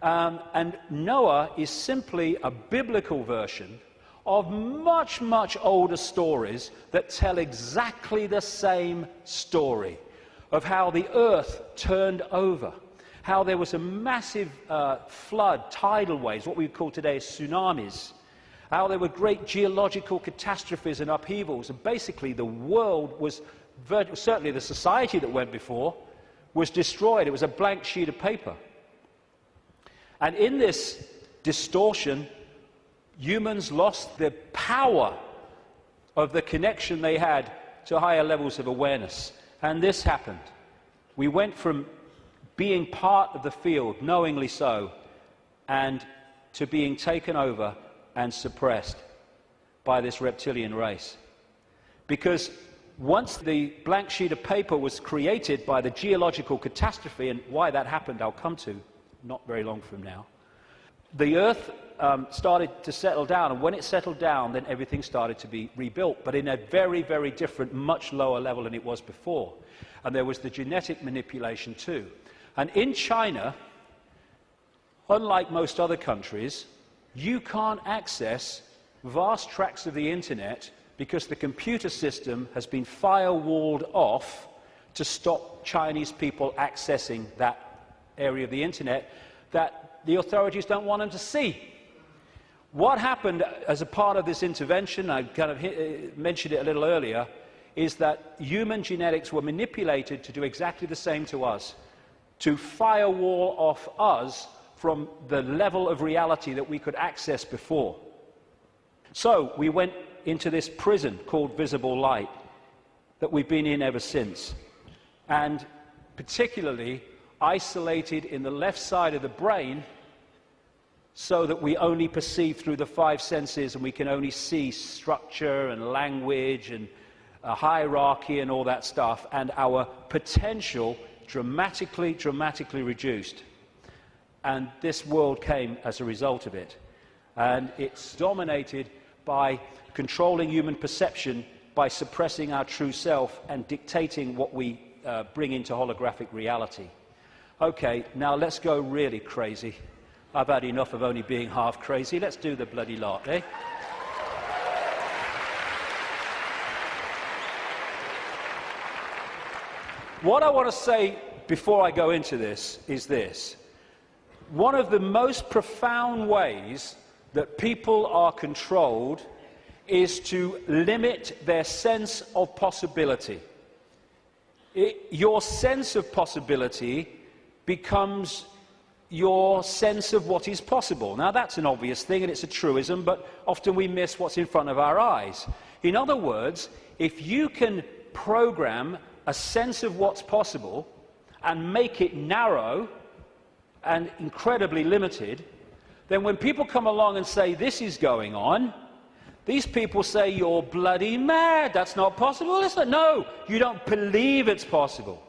Speaker 1: And Noah is simply a biblical version of much, much older stories that tell exactly the same story of how the earth turned over, how there was a massive flood, tidal waves, what we would call today tsunamis, how there were great geological catastrophes and upheavals, and basically the world was, certainly the society that went before, was destroyed. It was a blank sheet of paper. And in this distortion, humans lost the power of the connection they had to higher levels of awareness. And this happened. We went from being part of the field, knowingly so, and to being taken over and suppressed by this reptilian race. Because once the blank sheet of paper was created by the geological catastrophe, and why that happened I'll come to not very long from now, the earth started to settle down, and when it settled down, then everything started to be rebuilt, but in a very, very different, much lower level than it was before. And there was the genetic manipulation too. And in China, unlike most other countries, you can't access vast tracts of the internet because the computer system has been firewalled off to stop Chinese people accessing that area of the internet that the authorities don't want them to see. What happened as a part of this intervention, I kind of mentioned it a little earlier, is that human genetics were manipulated to do exactly the same to us, to firewall off us from the level of reality that we could access before. So we went into this prison called visible light that we've been in ever since, and particularly isolated in the left side of the brain so that we only perceive through the five senses, and we can only see structure and language and a hierarchy and all that stuff, and our potential dramatically reduced. And this world came as a result of it. And it's dominated by controlling human perception, by suppressing our true self and dictating what we bring into holographic reality. Okay, now let's go really crazy. I've had enough of only being half crazy. Let's do the bloody lot, eh? What I want to say before I go into this is this. One of the most profound ways that people are controlled is to limit their sense of possibility. Your sense of possibility becomes your sense of what is possible. Now, that's an obvious thing, and it's a truism, but often we miss what's in front of our eyes. In other words, if you can program a sense of what's possible and make it narrow and incredibly limited, then when people come along and say, this is going on, these people say, you're bloody mad, that's not possible. It's like, no, you don't believe it's possible.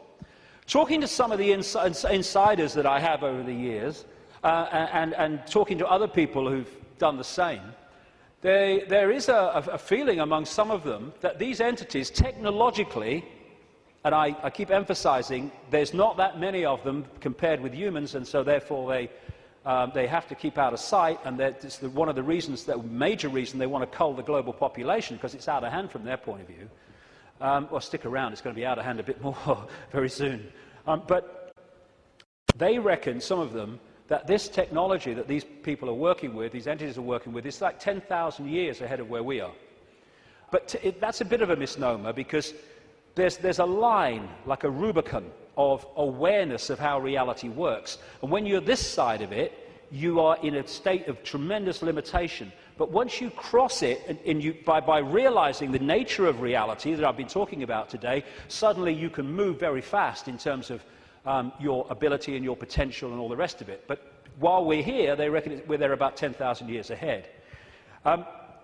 Speaker 1: Talking to some of the insiders that I have over the years, and talking to other people who've done the same, there is a feeling among some of them that these entities, technologically, and I keep emphasizing, there's not that many of them compared with humans, and so therefore they have to keep out of sight, and it's one of the reasons, the major reason they want to cull the global population, because it's out of hand from their point of view. Well, stick around, it's going to be out of hand a bit more very soon. But they reckon, some of them, that this technology that these people are working with, these entities are working with, is like 10,000 years ahead of where we are. But that's a bit of a misnomer, because there's a line, like a Rubicon, of awareness of how reality works. And when you're this side of it, you are in a state of tremendous limitation. But once you cross it, and by realizing the nature of reality that I've been talking about today, suddenly you can move very fast in terms of your ability and your potential and all the rest of it. But while we're here, they reckon we're there about 10,000 years ahead.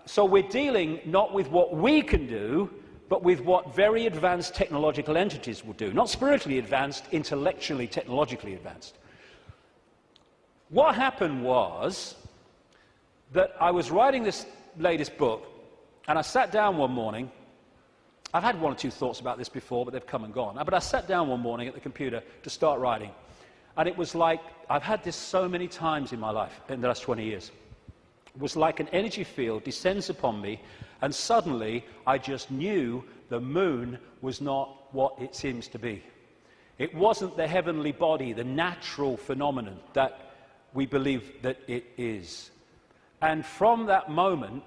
Speaker 1: So we're dealing not with what we can do, but with what very advanced technological entities will do. Not spiritually advanced, intellectually, technologically advanced. What happened was that I was writing this latest book, and I sat down one morning. I've had one or two thoughts about this before, but they've come and gone. But I sat down one morning at the computer to start writing, and it was like, I've had this so many times in my life, in the last 20 years. It was like an energy field descends upon me, and suddenly I just knew the moon was not what it seems to be. It wasn't the heavenly body, the natural phenomenon that we believe that it is. And from that moment,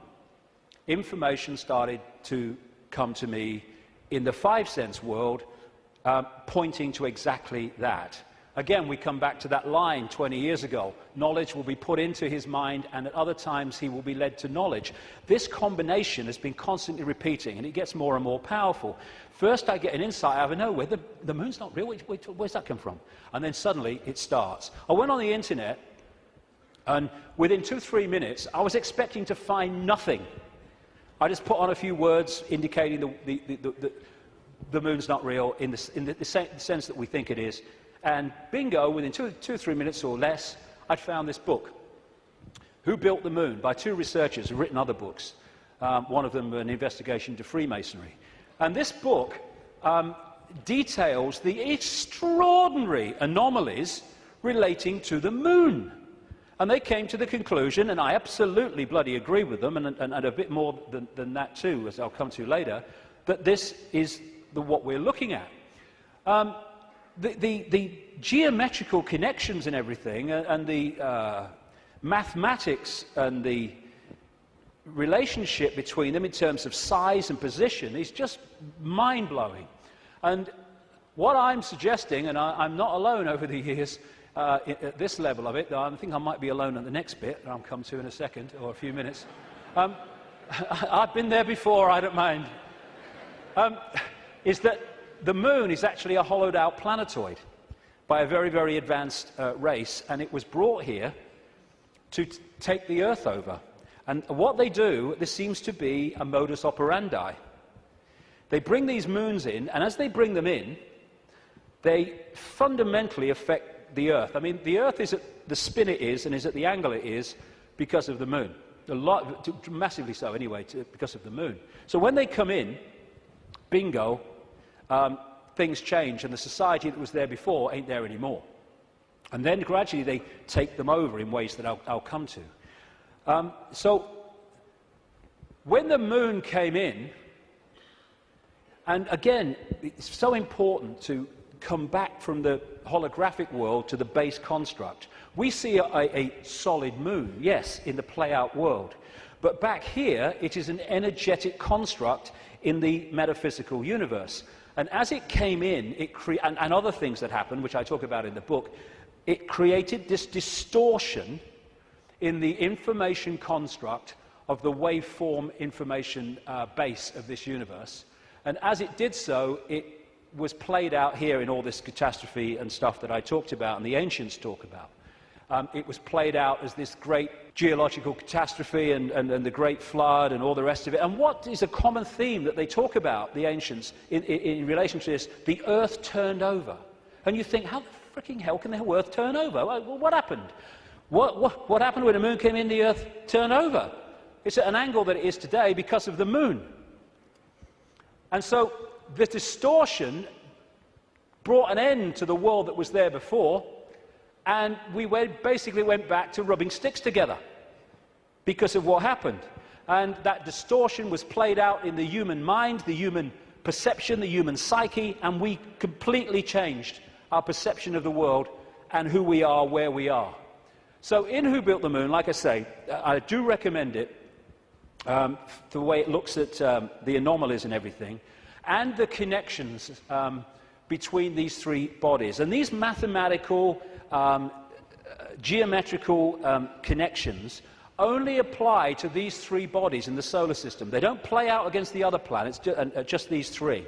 Speaker 1: information started to come to me in the five-sense world, pointing to exactly that. Again, we come back to that line 20 years ago. Knowledge will be put into his mind, and at other times he will be led to knowledge. This combination has been constantly repeating, and it gets more and more powerful. First I get an insight out of nowhere, the moon's not real, where's that come from? And then suddenly it starts. I went on the internet, and within 2-3 minutes I was expecting to find nothing. I just put on a few words indicating the moon's not real in the sense that we think it is. And bingo, within 2-3 minutes or less, I'd found this book, Who Built the Moon, by two researchers who've written other books. One of them an investigation into Freemasonry. And this book details the extraordinary anomalies relating to the moon. And they came to the conclusion, and I absolutely bloody agree with them, and a bit more than that too, as I'll come to later, that this is what we're looking at. The geometrical connections and everything, and the mathematics and the relationship between them in terms of size and position is just mind-blowing. And what I'm suggesting, and I'm not alone over the years at this level of it, though I think I might be alone at the next bit, that I'll come to in a second, or a few minutes. I've been there before, I don't mind. Is that the moon is actually a hollowed-out planetoid by a very, very advanced race, and it was brought here to take the Earth over. And what they do, this seems to be a modus operandi. They bring these moons in, and as they bring them in, they fundamentally affect the Earth. I mean, the Earth is at the spin it is, and is at the angle it is, because of the moon. Massively so, anyway, because of the moon. So when they come in, bingo, things change, and the society that was there before ain't there anymore. And then gradually they take them over in ways that I'll come to. So when the moon came in, and again, it's so important to come back from the holographic world to the base construct. We see a solid moon, yes, in the play-out world. But back here, it is an energetic construct in the metaphysical universe. And as it came in, and other things that happened, which I talk about in the book, it created this distortion in the information construct of the waveform information base of this universe. And as it did so, it was played out here in all this catastrophe and stuff that I talked about and the ancients talk about. It was played out as this great geological catastrophe and the great flood and all the rest of it. And what is a common theme that they talk about, the ancients, in relation to this? The earth turned over. And you think, how the freaking hell can the earth turn over? Well, what happened? What happened when the moon came in, the earth turned over? It's at an angle that it is today because of the moon. And so the distortion brought an end to the world that was there before, and we basically went back to rubbing sticks together because of what happened. And that distortion was played out in the human mind, the human perception, the human psyche, and we completely changed our perception of the world and who we are, where we are. So in Who Built the Moon, like I say, I do recommend it, the way it looks at the anomalies and everything, and the connections between these three bodies. And these mathematical, geometrical connections only apply to these three bodies in the solar system. They don't play out against the other planets, just these three.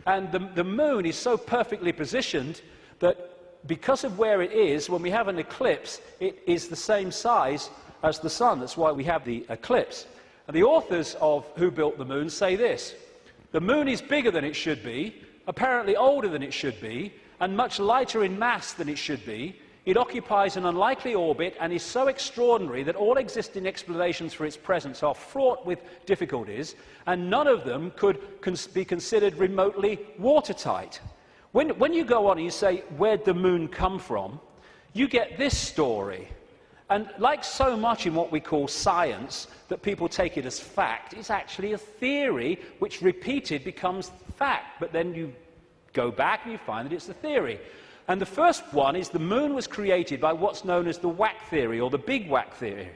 Speaker 1: And the moon is so perfectly positioned that because of where it is, when we have an eclipse, it is the same size as the sun. That's why we have the eclipse. And the authors of Who Built the Moon say this: the moon is bigger than it should be, apparently older than it should be, and much lighter in mass than it should be. It occupies an unlikely orbit and is so extraordinary that all existing explanations for its presence are fraught with difficulties, and none of them could be considered remotely watertight. When you go on and you say, where'd the moon come from, you get this story. And like so much in what we call science, that people take it as fact, it's actually a theory which repeated becomes fact. But then you go back and you find that it's a theory. And the first one is the moon was created by what's known as the Wack theory, or the Big Wack theory.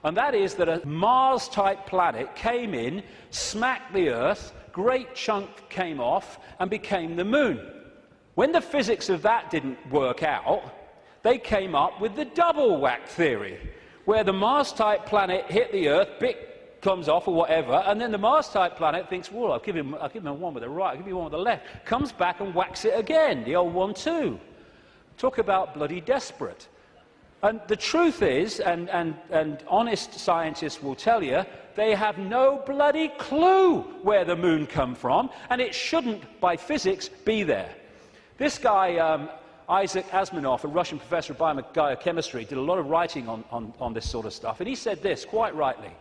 Speaker 1: And that is that a Mars-type planet came in, smacked the Earth, great chunk came off, and became the moon. When the physics of that didn't work out, they came up with the Double Wack theory, where the Mars-type planet hit the Earth, bit comes off or whatever, and then the Mars-type planet thinks, well, I'll give him one with the right, I'll give you one with the left, comes back and whacks it again, the old one too. Talk about bloody desperate. And the truth is, and honest scientists will tell you, they have no bloody clue where the moon come from, and it shouldn't, by physics, be there. This guy, Isaac Asimov, a Russian professor of biochemistry, did a lot of writing on this sort of stuff, and he said this, quite rightly: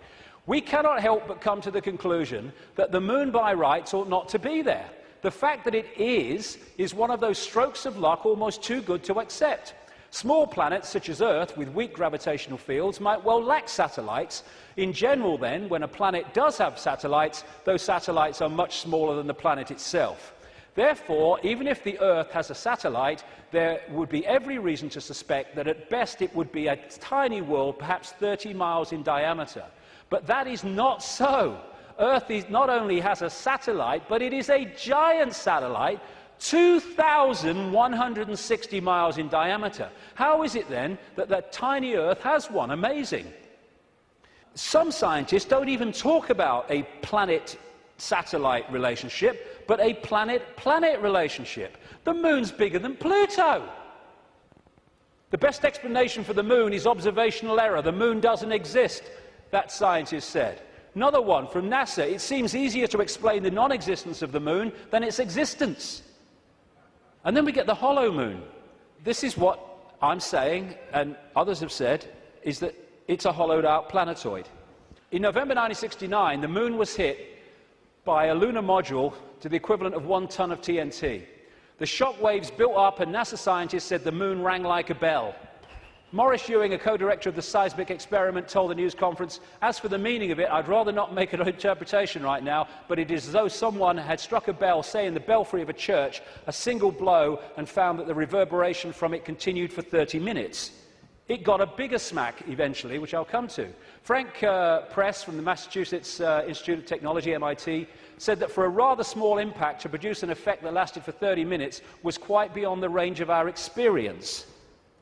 Speaker 1: we cannot help but come to the conclusion that the moon by rights ought not to be there. The fact that it is one of those strokes of luck almost too good to accept. Small planets, such as Earth, with weak gravitational fields, might well lack satellites. In general, then, when a planet does have satellites, those satellites are much smaller than the planet itself. Therefore, even if the Earth has a satellite, there would be every reason to suspect that at best it would be a tiny world, perhaps 30 miles in diameter. But that is not so. Earth not only has a satellite, but it is a giant satellite, 2,160 miles in diameter. How is it then that that tiny Earth has one? Amazing. Some scientists don't even talk about a planet-satellite relationship, but a planet-planet relationship. The moon's bigger than Pluto. The best explanation for the moon is observational error. The moon doesn't exist, that scientist said. Another one from NASA: it seems easier to explain the non-existence of the moon than its existence. And then we get the hollow moon. This is what I'm saying, and others have said, is that it's a hollowed-out planetoid. In November 1969, the moon was hit by a lunar module to the equivalent of 1 ton of TNT. The shock waves built up, and NASA scientists said the moon rang like a bell. Maurice Ewing, a co-director of the seismic experiment, told the news conference, "As for the meaning of it, I'd rather not make an interpretation right now, but it is as though someone had struck a bell, say in the belfry of a church, a single blow, and found that the reverberation from it continued for 30 minutes. It got a bigger smack eventually, which I'll come to." Frank Press from the Massachusetts Institute of Technology, MIT, said that for a rather small impact to produce an effect that lasted for 30 minutes was quite beyond the range of our experience.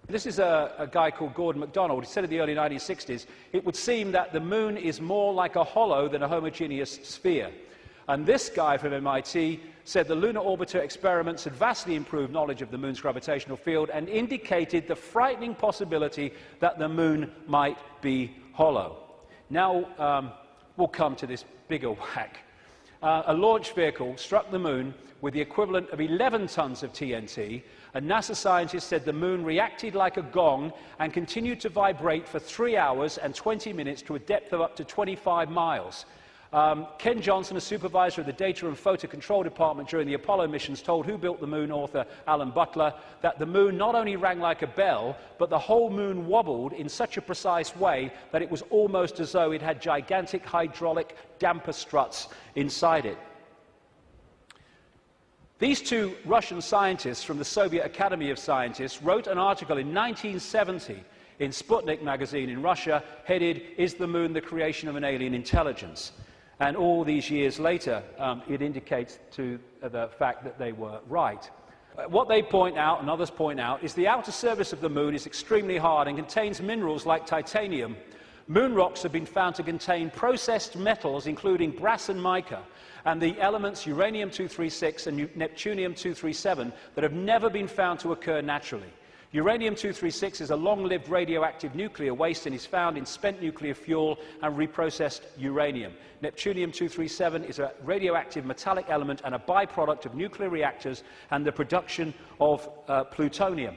Speaker 1: This is a guy called Gordon MacDonald. He said in the early 1960s, it would seem that the moon is more like a hollow than a homogeneous sphere. And this guy from MIT said the lunar orbiter experiments had vastly improved knowledge of the moon's gravitational field and indicated the frightening possibility that the moon might be hollow. Now we'll come to this bigger whack. A launch vehicle struck the moon with the equivalent of 11 tons of TNT, and NASA scientists said the moon reacted like a gong and continued to vibrate for 3 hours and 20 minutes to a depth of up to 25 miles. Ken Johnson, a supervisor of the Data and Photo Control Department during the Apollo missions, told Who Built the Moon author Alan Butler that the moon not only rang like a bell, but the whole moon wobbled in such a precise way that it was almost as though it had gigantic hydraulic damper struts inside it. These two Russian scientists from the Soviet Academy of Scientists wrote an article in 1970 in Sputnik magazine in Russia, headed, "Is the Moon the Creation of an Alien Intelligence?" And all these years later, it indicates to the fact that they were right. What they point out, and others point out, is the outer surface of the Moon is extremely hard and contains minerals like titanium. Moon rocks have been found to contain processed metals, including brass and mica, and the elements uranium-236 and neptunium-237 that have never been found to occur naturally. Uranium-236 is a long-lived radioactive nuclear waste and is found in spent nuclear fuel and reprocessed uranium. Neptunium-237 is a radioactive metallic element and a byproduct of nuclear reactors and the production of plutonium.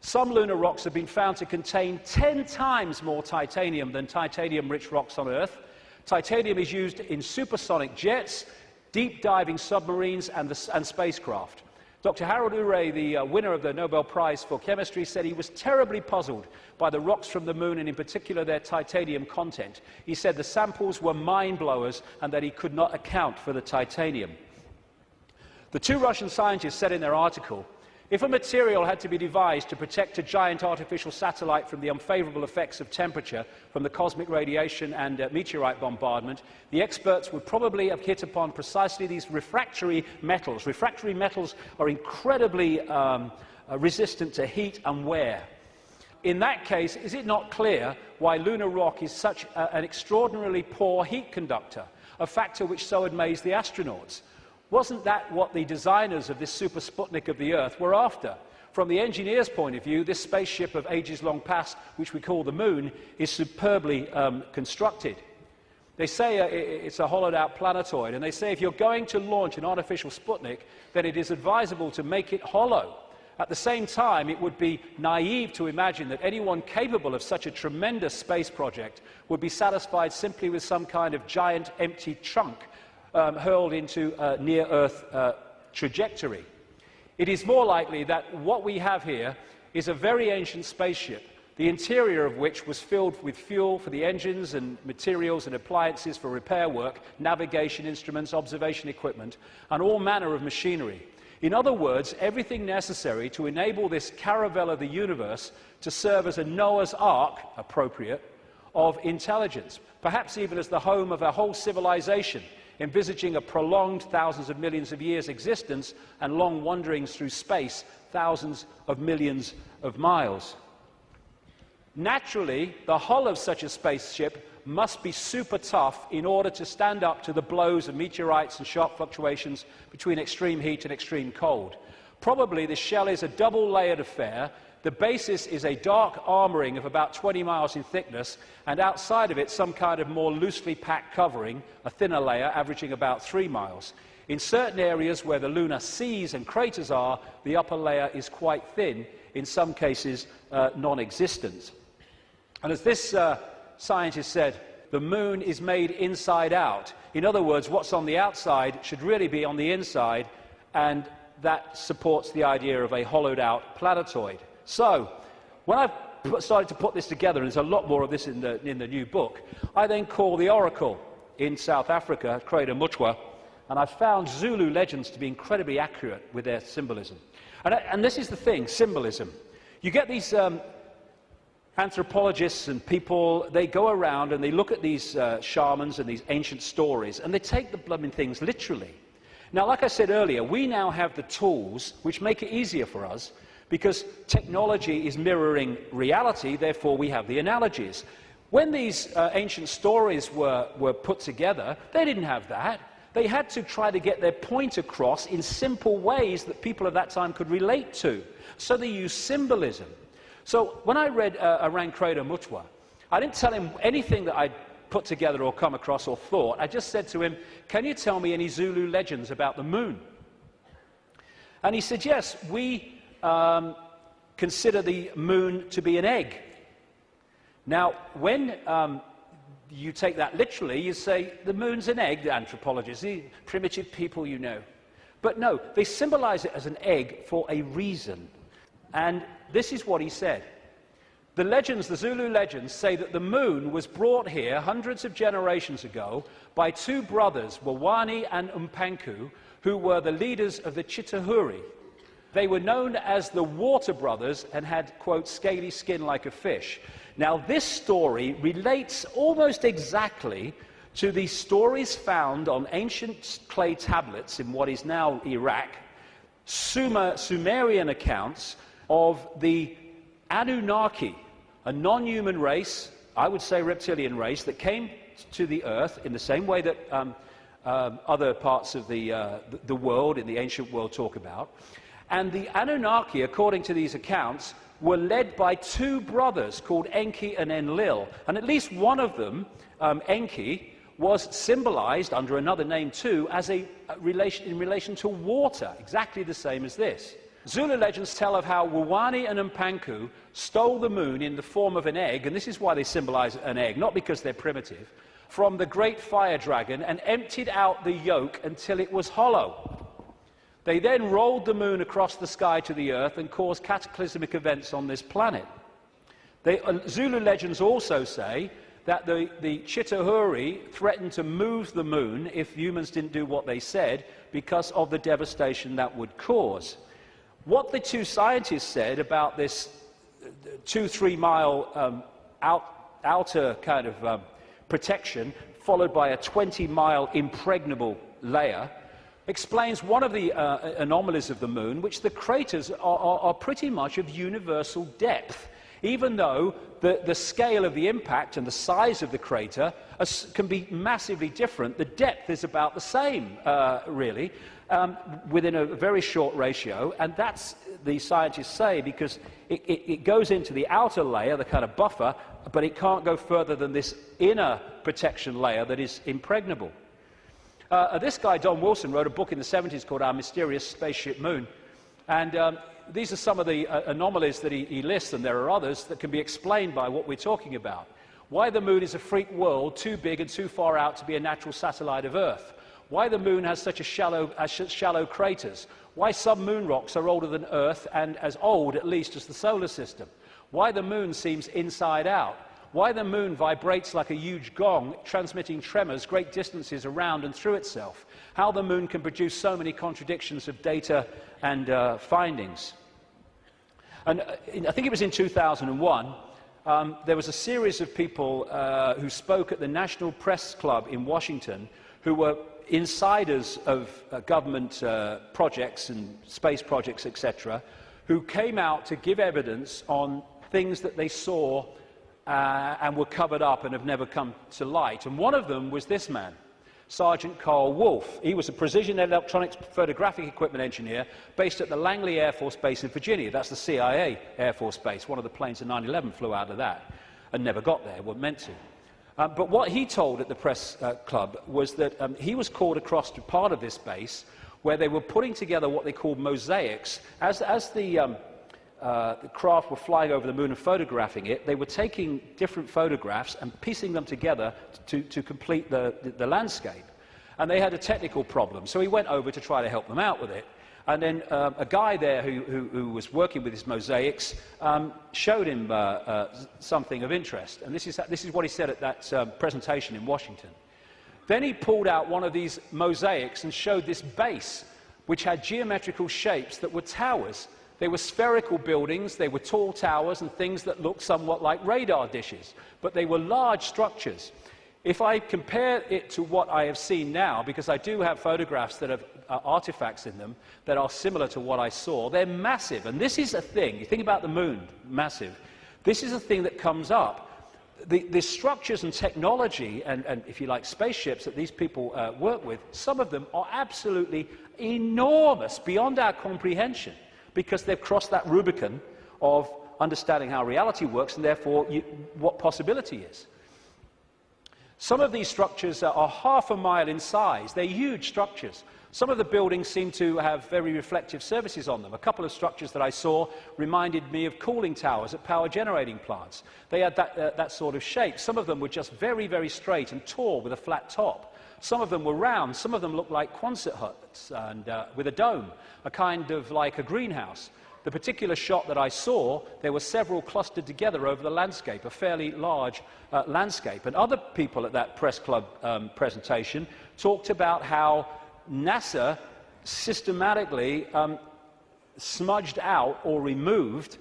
Speaker 1: Some lunar rocks have been found to contain 10 times more titanium than titanium-rich rocks on Earth. Titanium is used in supersonic jets, deep-diving submarines, and spacecraft. Dr. Harold Urey, the winner of the Nobel Prize for Chemistry, said he was terribly puzzled by the rocks from the Moon, and in particular their titanium content. He said the samples were mind-blowers and that he could not account for the titanium. The two Russian scientists said in their article, if a material had to be devised to protect a giant artificial satellite from the unfavorable effects of temperature from the cosmic radiation and meteorite bombardment, the experts would probably have hit upon precisely these refractory metals. Refractory metals are incredibly resistant to heat and wear. In that case, is it not clear why lunar rock is such an extraordinarily poor heat conductor, a factor which so amazed the astronauts? Wasn't that what the designers of this super Sputnik of the Earth were after? From the engineer's point of view, this spaceship of ages long past, which we call the Moon, is superbly constructed. They say it's a hollowed-out planetoid, and they say if you're going to launch an artificial Sputnik, then it is advisable to make it hollow. At the same time, it would be naive to imagine that anyone capable of such a tremendous space project would be satisfied simply with some kind of giant empty chunk hurled into a near-Earth trajectory. It is more likely that what we have here is a very ancient spaceship, the interior of which was filled with fuel for the engines and materials and appliances for repair work, navigation instruments, observation equipment, and all manner of machinery. In other words, everything necessary to enable this caravel of the universe to serve as a Noah's Ark, appropriate, of intelligence, perhaps even as the home of a whole civilization, envisaging a prolonged thousands of millions of years existence and long wanderings through space, thousands of millions of miles. Naturally, the hull of such a spaceship must be super tough in order to stand up to the blows of meteorites and sharp fluctuations between extreme heat and extreme cold. Probably the shell is a double-layered affair. The basis is a dark armouring of about 20 miles in thickness, and outside of it some kind of more loosely packed covering, a thinner layer averaging about 3 miles. In certain areas where the lunar seas and craters are, the upper layer is quite thin, in some cases non-existent. And as this scientist said, the Moon is made inside out. In other words, what's on the outside should really be on the inside, and that supports the idea of a hollowed-out planetoid. So, when I started to put this together, and there's a lot more of this in the new book, I then called the Oracle in South Africa, Credo Mutwa, and I found Zulu legends to be incredibly accurate with their symbolism. And this is the thing, symbolism. You get these anthropologists and people, they go around and they look at these shamans and these ancient stories, and they take the blooming things literally. Now, like I said earlier, we now have the tools which make it easier for us, because technology is mirroring reality, therefore we have the analogies. When these ancient stories were put together, they didn't have that. They had to try to get their point across in simple ways that people of that time could relate to. So they used symbolism. So when I read Arang Credo Mutwa, I didn't tell him anything that I'd put together or come across or thought. I just said to him, can you tell me any Zulu legends about the Moon? And he said, yes, we consider the Moon to be an egg. Now, when you take that literally, you say, the Moon's an egg, the anthropologists, the primitive people you know. But no, they symbolize it as an egg for a reason. And this is what he said. The legends, the Zulu legends, say that the Moon was brought here hundreds of generations ago by two brothers, Wawani and Umpanku, who were the leaders of the Chitauri. They were known as the Water Brothers and had, quote, scaly skin like a fish. Now, this story relates almost exactly to the stories found on ancient clay tablets in what is now Iraq, Sumerian accounts of the Anunnaki, a non-human race, I would say reptilian race, that came to the earth in the same way that other parts of the world, in the ancient world, talk about. And the Anunnaki, according to these accounts, were led by two brothers called Enki and Enlil. And at least one of them, Enki, was symbolized under another name too as in relation to water, exactly the same as this. Zulu legends tell of how Wawani and Mpanku stole the moon in the form of an egg, and this is why they symbolize an egg, not because they're primitive, from the great fire dragon and emptied out the yolk until it was hollow. They then rolled the moon across the sky to the earth and caused cataclysmic events on this planet. Zulu legends also say that the Chitauri threatened to move the moon if humans didn't do what they said because of the devastation that would cause. What the two scientists said about this 2-3 mile outer kind of protection, followed by a 20-mile impregnable layer, explains one of the anomalies of the moon, which the craters are pretty much of universal depth. Even though the scale of the impact and the size of the crater can be massively different, the depth is about the same, really, within a very short ratio. And that's, the scientists say, because it goes into the outer layer, the kind of buffer, but it can't go further than this inner protection layer that is impregnable. This guy, Don Wilson, wrote a book in the 70s called Our Mysterious Spaceship Moon. And these are some of the anomalies that he lists, and there are others that can be explained by what we're talking about. Why the moon is a freak world, too big and too far out to be a natural satellite of Earth. Why the moon has such shallow craters. Why some moon rocks are older than Earth and as old, at least, as the solar system. Why the moon seems inside out. Why the moon vibrates like a huge gong, transmitting tremors great distances around and through itself. How the moon can produce so many contradictions of data and findings. And I think it was in 2001, there was a series of people who spoke at the National Press Club in Washington, who were insiders of government projects and space projects, etc., who came out to give evidence on things that they saw and were covered up and have never come to light. And one of them was this man, Sergeant Carl Wolf. He was a precision electronics photographic equipment engineer based at the Langley Air Force Base in Virginia. That's the CIA Air Force Base. One of the planes in 9/11 flew out of that and never got there, wasn't meant to. But what he told at the press club was that he was called across to part of this base where they were putting together what they called mosaics. As the craft were flying over the moon and photographing it, they were taking different photographs and piecing them together to complete the landscape. And they had a technical problem, so he went over to try to help them out with it. And then a guy there who was working with his mosaics showed him something of interest. And this is what he said at that presentation in Washington. Then he pulled out one of these mosaics and showed this base, which had geometrical shapes that were towers. They were spherical buildings, they were tall towers and things that looked somewhat like radar dishes, but they were large structures. If I compare it to what I have seen now, because I do have photographs that have artifacts in them that are similar to what I saw, they're massive. And this is a thing, you think about the moon, massive. This is a thing that comes up. The structures and technology and, if you like, spaceships that these people work with, some of them are absolutely enormous, beyond our comprehension, because they've crossed that Rubicon of understanding how reality works and therefore what possibility is. Some of these structures are half a mile in size. They're huge structures. Some of the buildings seem to have very reflective surfaces on them. A couple of structures that I saw reminded me of cooling towers at power generating plants. They had that sort of shape. Some of them were just very, very straight and tall with a flat top. Some of them were round. Some of them looked like Quonset huts and with a dome, a kind of like a greenhouse. The particular shot that I saw, there were several clustered together over the landscape, a fairly large landscape. And other people at that press club presentation talked about how NASA systematically smudged out or removed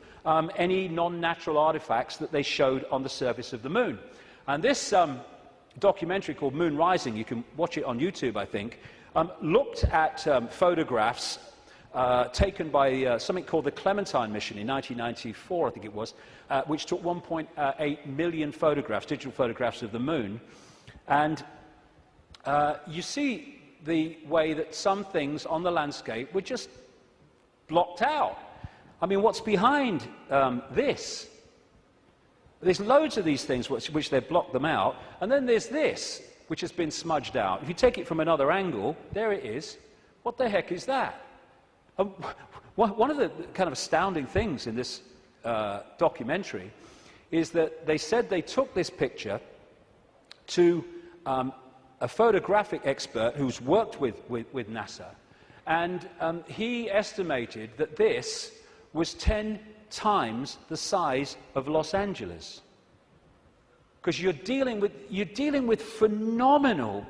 Speaker 1: any non-natural artifacts that they showed on the surface of the moon. And this documentary called Moon Rising, you can watch it on YouTube, I think, looked at photographs taken by something called the Clementine mission in 1994, I think it was, which took 1.8 million photographs, digital photographs of the moon. And you see the way that some things on the landscape were just blocked out. I mean, what's behind this? There's loads of these things which they've blocked them out, and then there's this, which has been smudged out. If you take it from another angle, there it is. What the heck is that? One of the kind of astounding things in this documentary is that they said they took this picture to a photographic expert who's worked with NASA, and he estimated that this was 10 times the size of Los Angeles. Because you're dealing with phenomenal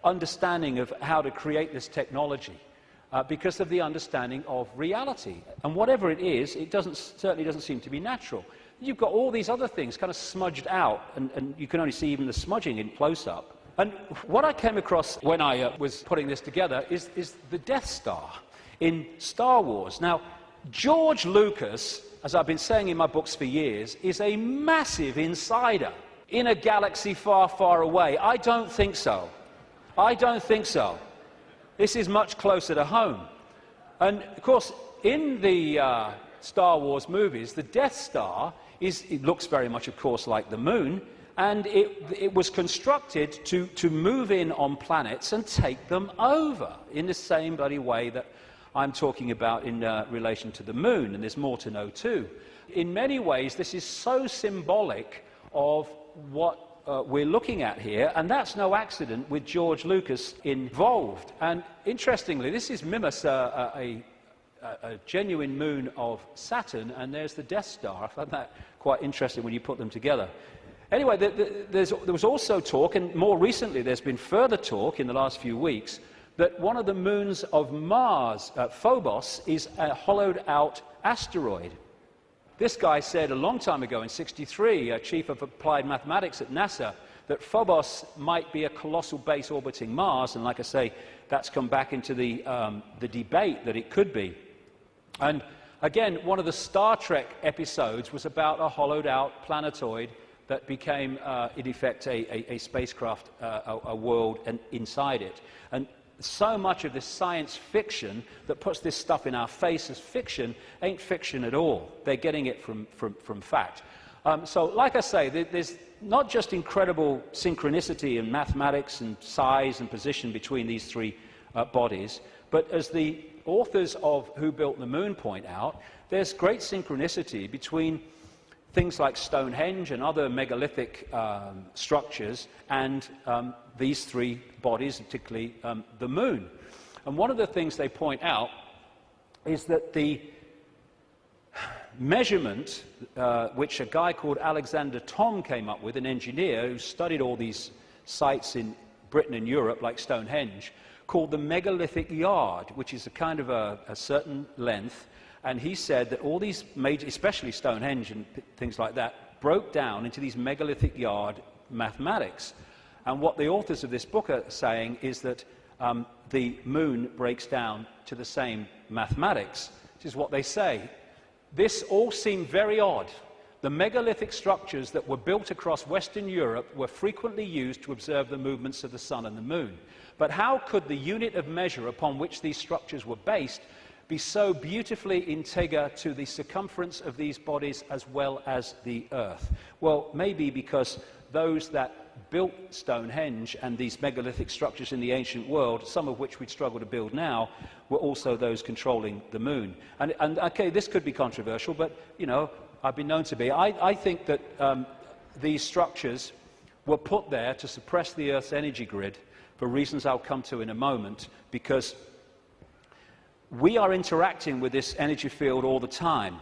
Speaker 1: understanding of how to create this technology because of the understanding of reality. And whatever it is, it certainly doesn't seem to be natural. You've got all these other things kind of smudged out, and you can only see even the smudging in close-up. And what I came across when I was putting this together is the Death Star in Star Wars. Now, George Lucas, as I've been saying in my books for years, is a massive insider in a galaxy far, far away. I don't think so. I don't think so. This is much closer to home. And, of course, in the Star Wars movies, the Death Star it looks very much, of course, like the moon, and it was constructed to move in on planets and take them over in the same bloody way that I'm talking about in relation to the moon, and there's more to know too. In many ways, this is so symbolic of what we're looking at here, and that's no accident with George Lucas involved. And interestingly, this is Mimas, a genuine moon of Saturn, and there's the Death Star. I found that quite interesting when you put them together. Anyway, there was also talk, and more recently there's been further talk in the last few weeks, that one of the moons of Mars, Phobos, is a hollowed-out asteroid. This guy said a long time ago, in '63, Chief of Applied Mathematics at NASA, that Phobos might be a colossal base orbiting Mars, and like I say, that's come back into the debate that it could be. And again, one of the Star Trek episodes was about a hollowed-out planetoid that became, in effect, a spacecraft, a world inside it. And so much of this science fiction that puts this stuff in our face as fiction ain't fiction at all. They're getting it from fact. So, like I say, there's not just incredible synchronicity in mathematics and size and position between these three bodies, but as the authors of Who Built the Moon point out, there's great synchronicity between things like Stonehenge and other megalithic structures and these three bodies, particularly the moon. And one of the things they point out is that the measurement, which a guy called Alexander Thom came up with, an engineer who studied all these sites in Britain and Europe, like Stonehenge, called the megalithic yard, which is a kind of a certain length. And he said that all these major, especially Stonehenge and things like that, broke down into these megalithic yard mathematics. And what the authors of this book are saying is that the moon breaks down to the same mathematics, which is what they say. This all seemed very odd. The megalithic structures that were built across Western Europe were frequently used to observe the movements of the sun and the moon. But how could the unit of measure upon which these structures were based be so beautifully integer to the circumference of these bodies as well as the Earth? Well, maybe because those that built Stonehenge and these megalithic structures in the ancient world, some of which we'd struggle to build now, were also those controlling the moon. And okay, this could be controversial, but, you know, I've been known to be. I think that these structures were put there to suppress the Earth's energy grid for reasons I'll come to in a moment, because we are interacting with this energy field all the time.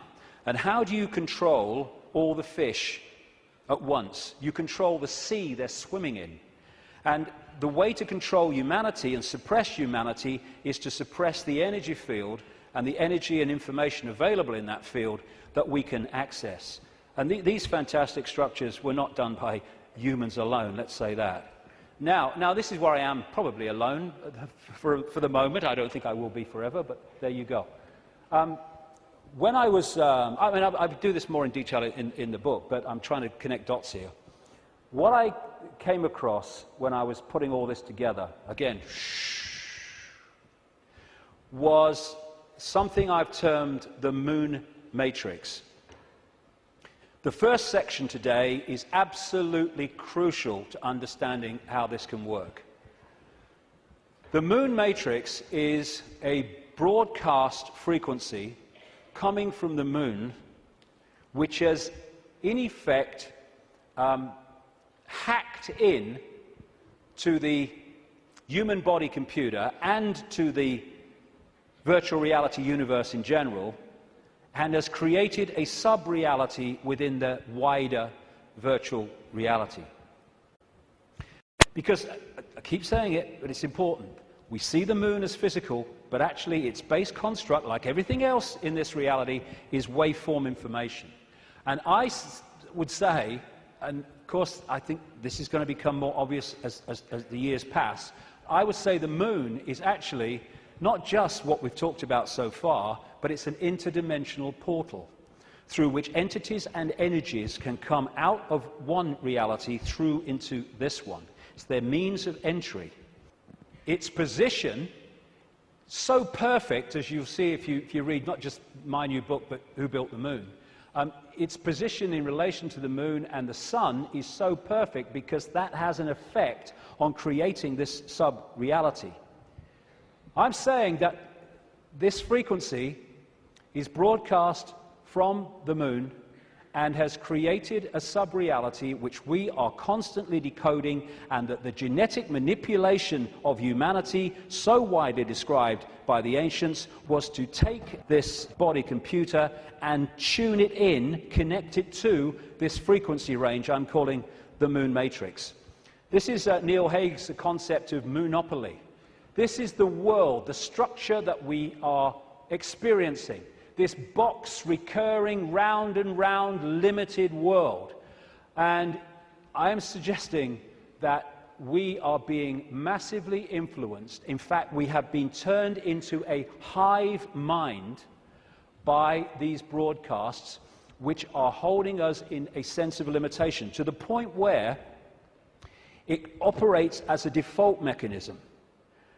Speaker 1: And how do you control all the fish at once? You control the sea they're swimming in. And the way to control humanity and suppress humanity is to suppress the energy field and the energy and information available in that field that we can access. And these fantastic structures were not done by humans alone, let's say that. Now this is where I am probably alone for the moment. I don't think I will be forever, but there you go. When I was, I do this more in detail in the book, but I'm trying to connect dots here. What I came across when I was putting all this together, again, was something I've termed the moon matrix. The first section today is absolutely crucial to understanding how this can work. The moon matrix is a broadcast frequency coming from the moon, which has, in effect, hacked in to the human body computer and to the virtual reality universe in general, and has created a sub-reality within the wider virtual reality. Because, I keep saying it, but it's important, we see the moon as physical, but actually its base construct, like everything else in this reality, is waveform information. And I would say, and of course I think this is going to become more obvious as the years pass, I would say the moon is actually not just what we've talked about so far, but it's an interdimensional portal through which entities and energies can come out of one reality through into this one. It's their means of entry. Its position, so perfect, as you'll see if you read not just my new book, but Who Built the Moon, its position in relation to the moon and the sun is so perfect because that has an effect on creating this sub-reality. I'm saying that this frequency is broadcast from the moon and has created a sub-reality which we are constantly decoding, and that the genetic manipulation of humanity, so widely described by the ancients, was to take this body computer and tune it in, connect it to this frequency range I'm calling the moon matrix. This is Neil Haig's concept of moonopoly. This is the world, the structure that we are experiencing, this box recurring round and round limited world. And I am suggesting that we are being massively influenced. In fact, we have been turned into a hive mind by these broadcasts, which are holding us in a sense of limitation, to the point where it operates as a default mechanism.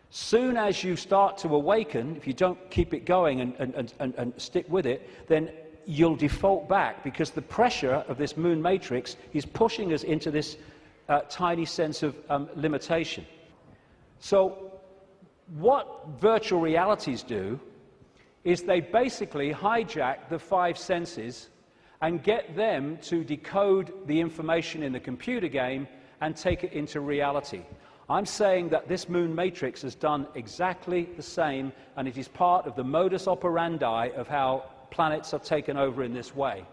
Speaker 1: Soon as you start to awaken, if you don't keep it going and stick with it, then you'll default back, because the pressure of this moon matrix is pushing us into this tiny sense of limitation. So what virtual realities do is they basically hijack the five senses and get them to decode the information in the computer game and take it into reality. I'm saying that this moon matrix has done exactly the same, and it is part of the modus operandi of how planets are taken over in this way.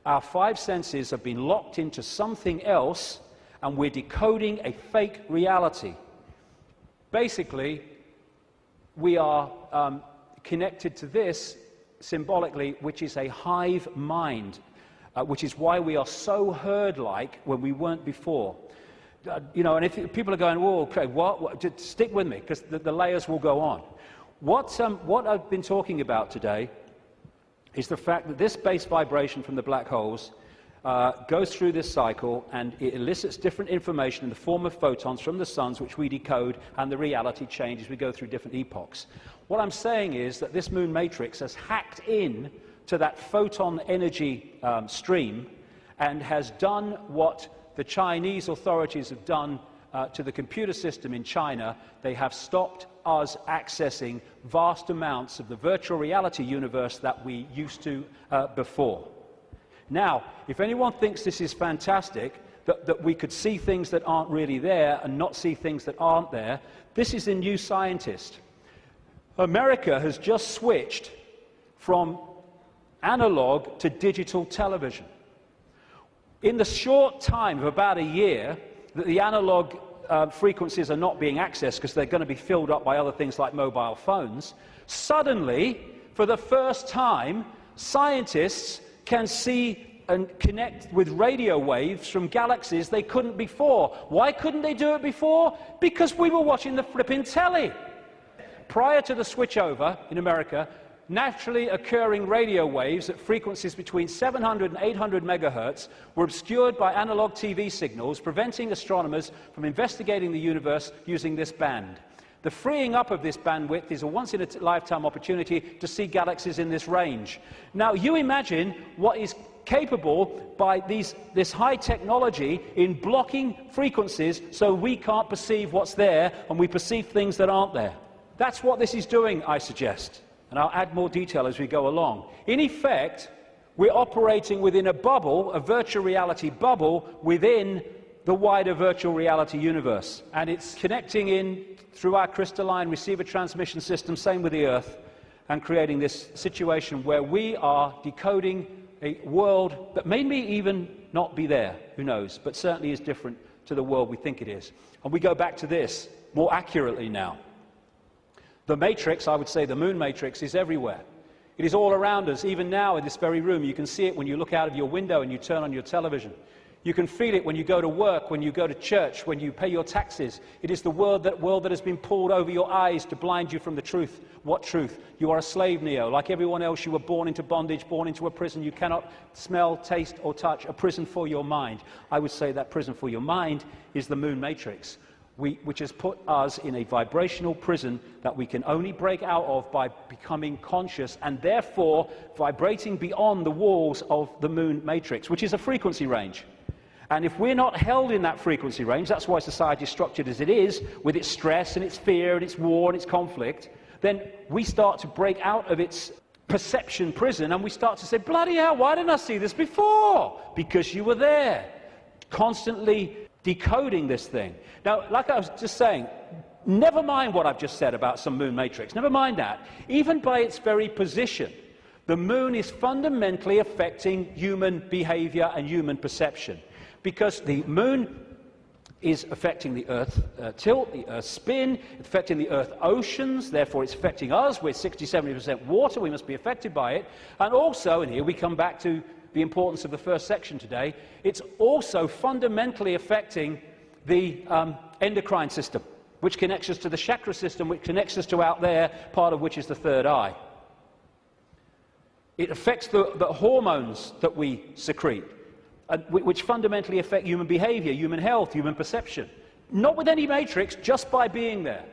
Speaker 1: Our five senses have been locked into something else, and we're decoding a fake reality. Basically, we are connected to this symbolically, which is a hive mind, which is why we are so herd-like when we weren't before. And if people are going, "Whoa, okay, what?" Just stick with me, because the layers will go on. What I've been talking about today is the fact that this base vibration from the black holes goes through this cycle, and it elicits different information in the form of photons from the suns, which we decode, and the reality changes as we go through different epochs. What I'm saying is that this moon matrix has hacked in to that photon energy stream and has done what the Chinese authorities have done to the computer system in China. They have stopped us accessing vast amounts of the virtual reality universe that we used to before. Now, if anyone thinks this is fantastic, that we could see things that aren't really there and not see things that aren't there, this is a New Scientist. America has just switched from analog to digital television. In the short time of about a year that the analog frequencies are not being accessed because they're going to be filled up by other things like mobile phones, suddenly, for the first time, scientists can see and connect with radio waves from galaxies they couldn't before. Why couldn't they do it before? Because we were watching the flipping telly. Prior to the switchover in America, naturally occurring radio waves at frequencies between 700 and 800 megahertz were obscured by analog TV signals, preventing astronomers from investigating the universe using this band. The freeing up of this bandwidth is a once-in-a-lifetime opportunity to see galaxies in this range. Now, you imagine what is capable by this high technology in blocking frequencies so we can't perceive what's there and we perceive things that aren't there. That's what this is doing, I suggest. And I'll add more detail as we go along. In effect, we're operating within a bubble, a virtual reality bubble, within the wider virtual reality universe. And it's connecting in through our crystalline receiver transmission system, same with the Earth, and creating this situation where we are decoding a world that may even not be there, who knows, but certainly is different to the world we think it is. And we go back to this more accurately now. The matrix, I would say the moon matrix, is everywhere. It is all around us, even now in this very room. You can see it when you look out of your window and you turn on your television. You can feel it when you go to work, when you go to church, when you pay your taxes. It is the world that has been pulled over your eyes to blind you from the truth. What truth? You are a slave, Neo. Like everyone else, you were born into bondage, born into a prison. You cannot smell, taste, or touch. A prison for your mind. I would say that prison for your mind is the moon matrix, which has put us in a vibrational prison that we can only break out of by becoming conscious and therefore vibrating beyond the walls of the moon matrix, which is a frequency range. And if we're not held in that frequency range, that's why society is structured as it is, with its stress and its fear and its war and its conflict, then we start to break out of its perception prison and we start to say, bloody hell, why didn't I see this before? Because you were there, constantly decoding this thing. Now, like I was just saying, never mind what I've just said about some moon matrix, never mind that. Even by its very position, the moon is fundamentally affecting human behavior and human perception. Because the moon is affecting the Earth tilt, the Earth spin, it's affecting the Earth oceans, therefore it's affecting us. We're 60-70% water, we must be affected by it. And also, and here we come back to the importance of the first section today, it's also fundamentally affecting the endocrine system, which connects us to the chakra system, which connects us to out there, part of which is the third eye. It affects the hormones that we secrete, which fundamentally affect human behavior, human health, human perception. Not with any matrix, just by being there.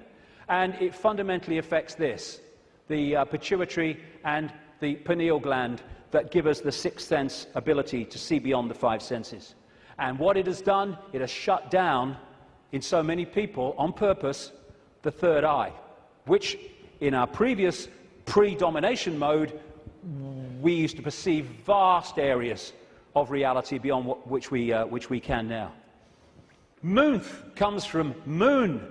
Speaker 1: And it fundamentally affects this, the pituitary and the pineal gland that give us the sixth sense ability to see beyond the five senses. And what it has done, it has shut down, in so many people, on purpose, the third eye, which in our previous pre-domination mode, we used to perceive vast areas of reality beyond which we can now. Moonth comes from moon.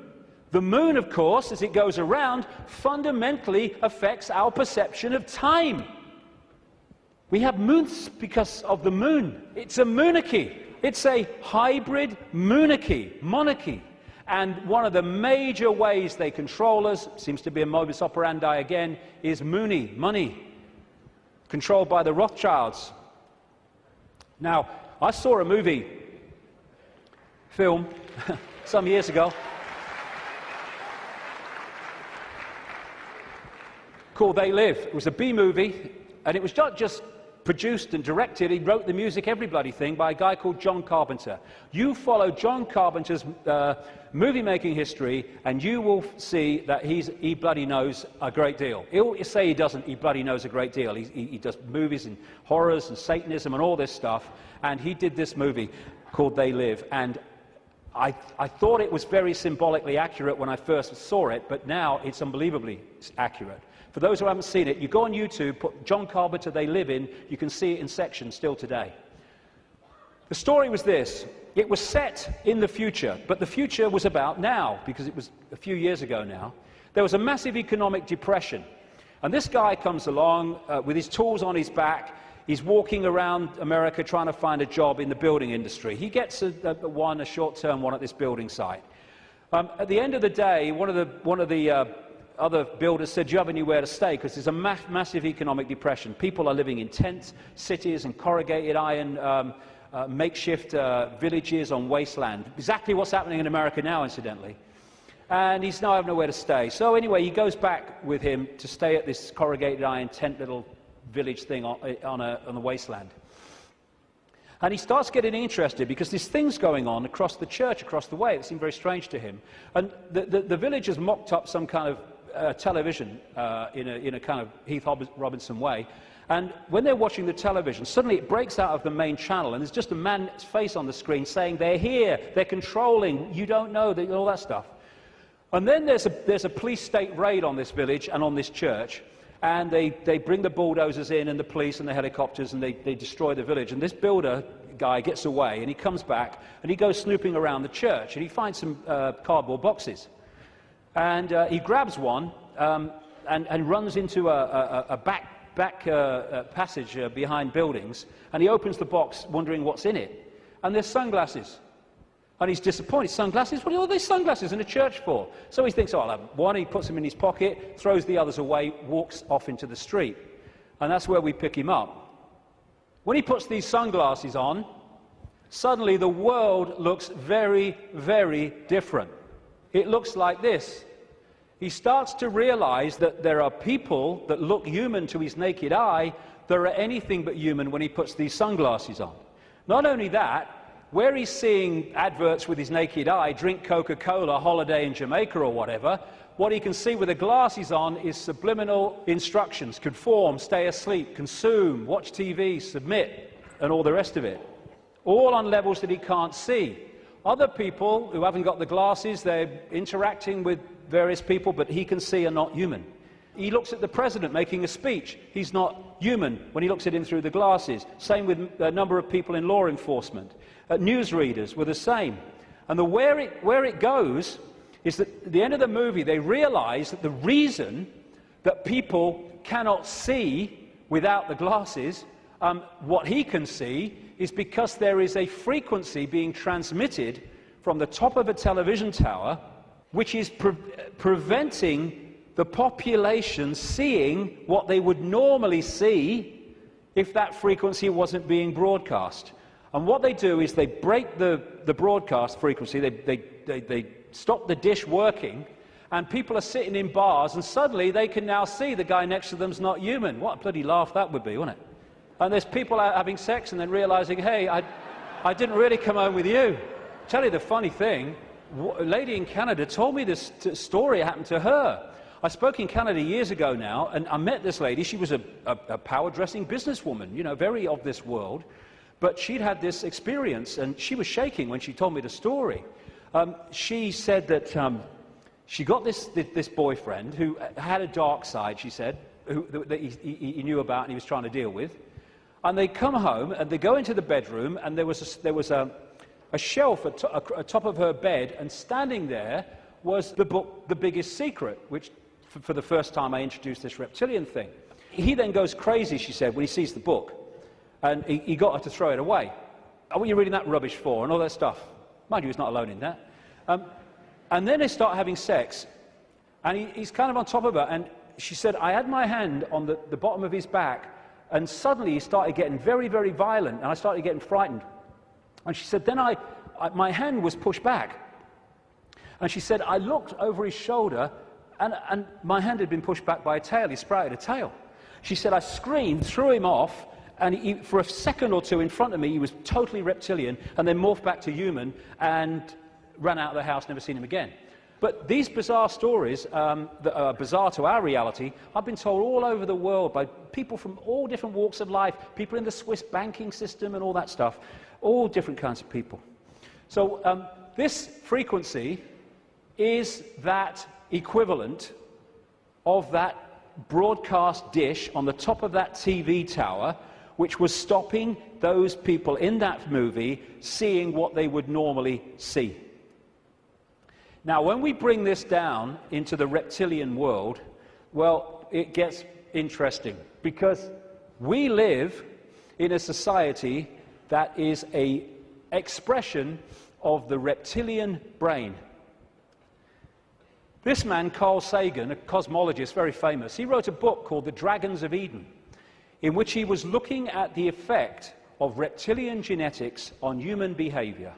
Speaker 1: The moon, of course, as it goes around, fundamentally affects our perception of time. We have moonths because of the moon. It's a monarchy. It's a hybrid monarchy. And one of the major ways they control us, seems to be a modus operandi again, is money, controlled by the Rothschilds. Now, I saw a film, some years ago, called They Live. It was a B-movie, and it was not just produced and directed, he wrote the music, every bloody thing, by a guy called John Carpenter. You follow John Carpenter's movie-making history, and you will see that he bloody knows a great deal. He'll say he doesn't, he bloody knows a great deal. He does movies and horrors and Satanism and all this stuff, and he did this movie called They Live, and I thought it was very symbolically accurate when I first saw it, but now it's unbelievably accurate. For those who haven't seen it, you go on YouTube, put John Carpenter They Live in, you can see it in sections still today. The story was this. It was set in the future, but the future was about now, because it was a few years ago now. There was a massive economic depression, and this guy comes along with his tools on his back. He's walking around America trying to find a job in the building industry. He gets a short-term one at this building site. At the end of the day, one of the other builders said, do you have anywhere to stay? Because there's a massive economic depression. People are living in tent cities and corrugated iron makeshift villages on wasteland. Exactly what's happening in America now, incidentally. And he's now having nowhere to stay. So anyway, he goes back with him to stay at this corrugated iron tent little village thing on the wasteland. And he starts getting interested because there's things going on across the church, across the way, that seem very strange to him. And the villagers mocked up some kind of television in a kind of Heath Robinson way. And when they're watching the television, suddenly it breaks out of the main channel, and there's just a man's face on the screen saying, they're here, they're controlling, you don't know, all that stuff. And then there's a police state raid on this village and on this church, and they bring the bulldozers in and the police and the helicopters, and they destroy the village. And this builder guy gets away, and he comes back, and he goes snooping around the church, and he finds some cardboard boxes. And he grabs one and runs into a back passage behind buildings, and he opens the box wondering what's in it. And there's sunglasses. And he's disappointed. Sunglasses? What are all these sunglasses in a church for? So he thinks, oh, I'll have one. He puts them in his pocket, throws the others away, walks off into the street. And that's where we pick him up. When he puts these sunglasses on, suddenly the world looks very, very different. It looks like this. He starts to realize that there are people that look human to his naked eye that are anything but human when he puts these sunglasses on. Not only that, where he's seeing adverts with his naked eye, drink Coca-Cola, holiday in Jamaica or whatever, what he can see with the glasses on is subliminal instructions: conform, stay asleep, consume, watch TV, submit, and all the rest of it. All on levels that he can't see. Other people who haven't got the glasses, they're interacting with various people, but he can see are not human. He looks at the president making a speech. He's not human when he looks at him through the glasses. Same with a number of people in law enforcement. Newsreaders were the same. And where it goes is that at the end of the movie, they realize that the reason that people cannot see without the glasses, what he can see, is because there is a frequency being transmitted from the top of a television tower, which is preventing the population seeing what they would normally see if that frequency wasn't being broadcast. And what they do is they break the broadcast frequency, they stop the dish working, and people are sitting in bars, and suddenly they can now see the guy next to them's not human. What a bloody laugh that would be, wouldn't it? And there's people out having sex and then realizing, hey, I didn't really come home with you. Tell you the funny thing, a lady in Canada told me this story happened to her. I spoke in Canada years ago now, and I met this lady. She was a power-dressing businesswoman, you know, very of this world. But she'd had this experience, and she was shaking when she told me the story. She said that she got this boyfriend who had a dark side, she said, that he knew about and he was trying to deal with. And they come home, and they go into the bedroom, and there was a shelf at top of her bed, and standing there was the book, The Biggest Secret, which, for the first time, I introduced this reptilian thing. He then goes crazy, she said, when he sees the book. And he got her to throw it away. Oh, what are you reading that rubbish for? And all that stuff. Mind you, he's not alone in that. And then they start having sex. And he's kind of on top of her. And she said, I had my hand on the bottom of his back. And suddenly he started getting very, very violent. And I started getting frightened. And she said, then my hand was pushed back. And she said, I looked over his shoulder. And my hand had been pushed back by a tail. He sprouted a tail. She said, I screamed, threw him off. And for a second or two in front of me, he was totally reptilian, and then morphed back to human and ran out of the house, never seen him again. But these bizarre stories that are bizarre to our reality, I've been told all over the world by people from all different walks of life, people in the Swiss banking system and all that stuff, all different kinds of people. So this frequency is that equivalent of that broadcast dish on the top of that TV tower, which was stopping those people in that movie seeing what they would normally see. Now, when we bring this down into the reptilian world, well, it gets interesting, because we live in a society that is an expression of the reptilian brain. This man, Carl Sagan, a cosmologist, very famous, he wrote a book called The Dragons of Eden, in which he was looking at the effect of reptilian genetics on human behavior.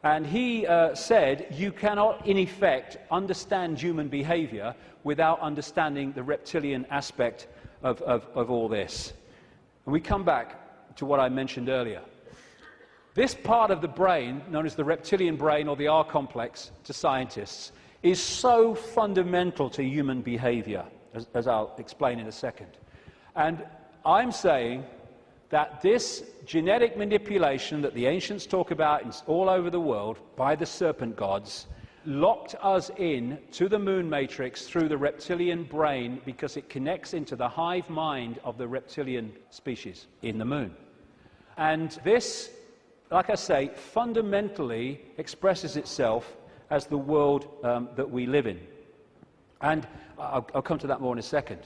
Speaker 1: And he said you cannot, in effect, understand human behavior without understanding the reptilian aspect of all this. And we come back to what I mentioned earlier. This part of the brain, known as the reptilian brain or the R complex to scientists, is so fundamental to human behavior, as I'll explain in a second. And I'm saying that this genetic manipulation that the ancients talk about all over the world by the serpent gods locked us in to the moon matrix through the reptilian brain because it connects into the hive mind of the reptilian species in the moon. And this, like I say, fundamentally expresses itself as the world that we live in. And I'll come to that more in a second.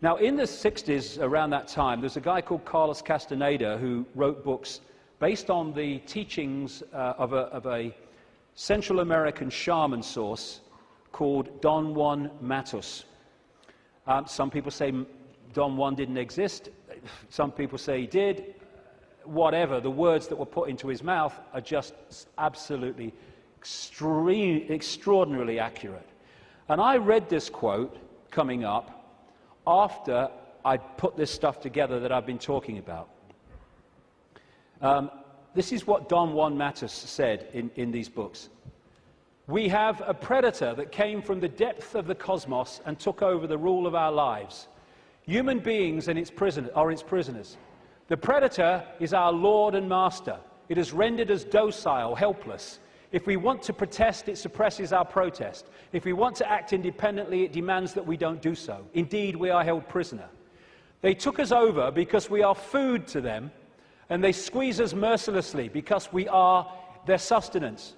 Speaker 1: Now, in the 60s, around that time, there's a guy called Carlos Castaneda who wrote books based on the teachings of a Central American shaman source called Don Juan Matus. Some people say Don Juan didn't exist. Some people say he did. Whatever, the words that were put into his mouth are just absolutely extraordinarily accurate. And I read this quote coming up after I'd put this stuff together that I've been talking about. This is what Don Juan Matus said in these books. We have a predator that came from the depth of the cosmos and took over the rule of our lives. Human beings and its prisoners. The predator is our lord and master. It has rendered us docile, helpless. If we want to protest, it suppresses our protest. If we want to act independently, it demands that we don't do so. Indeed, we are held prisoner. They took us over because we are food to them, and they squeeze us mercilessly because we are their sustenance.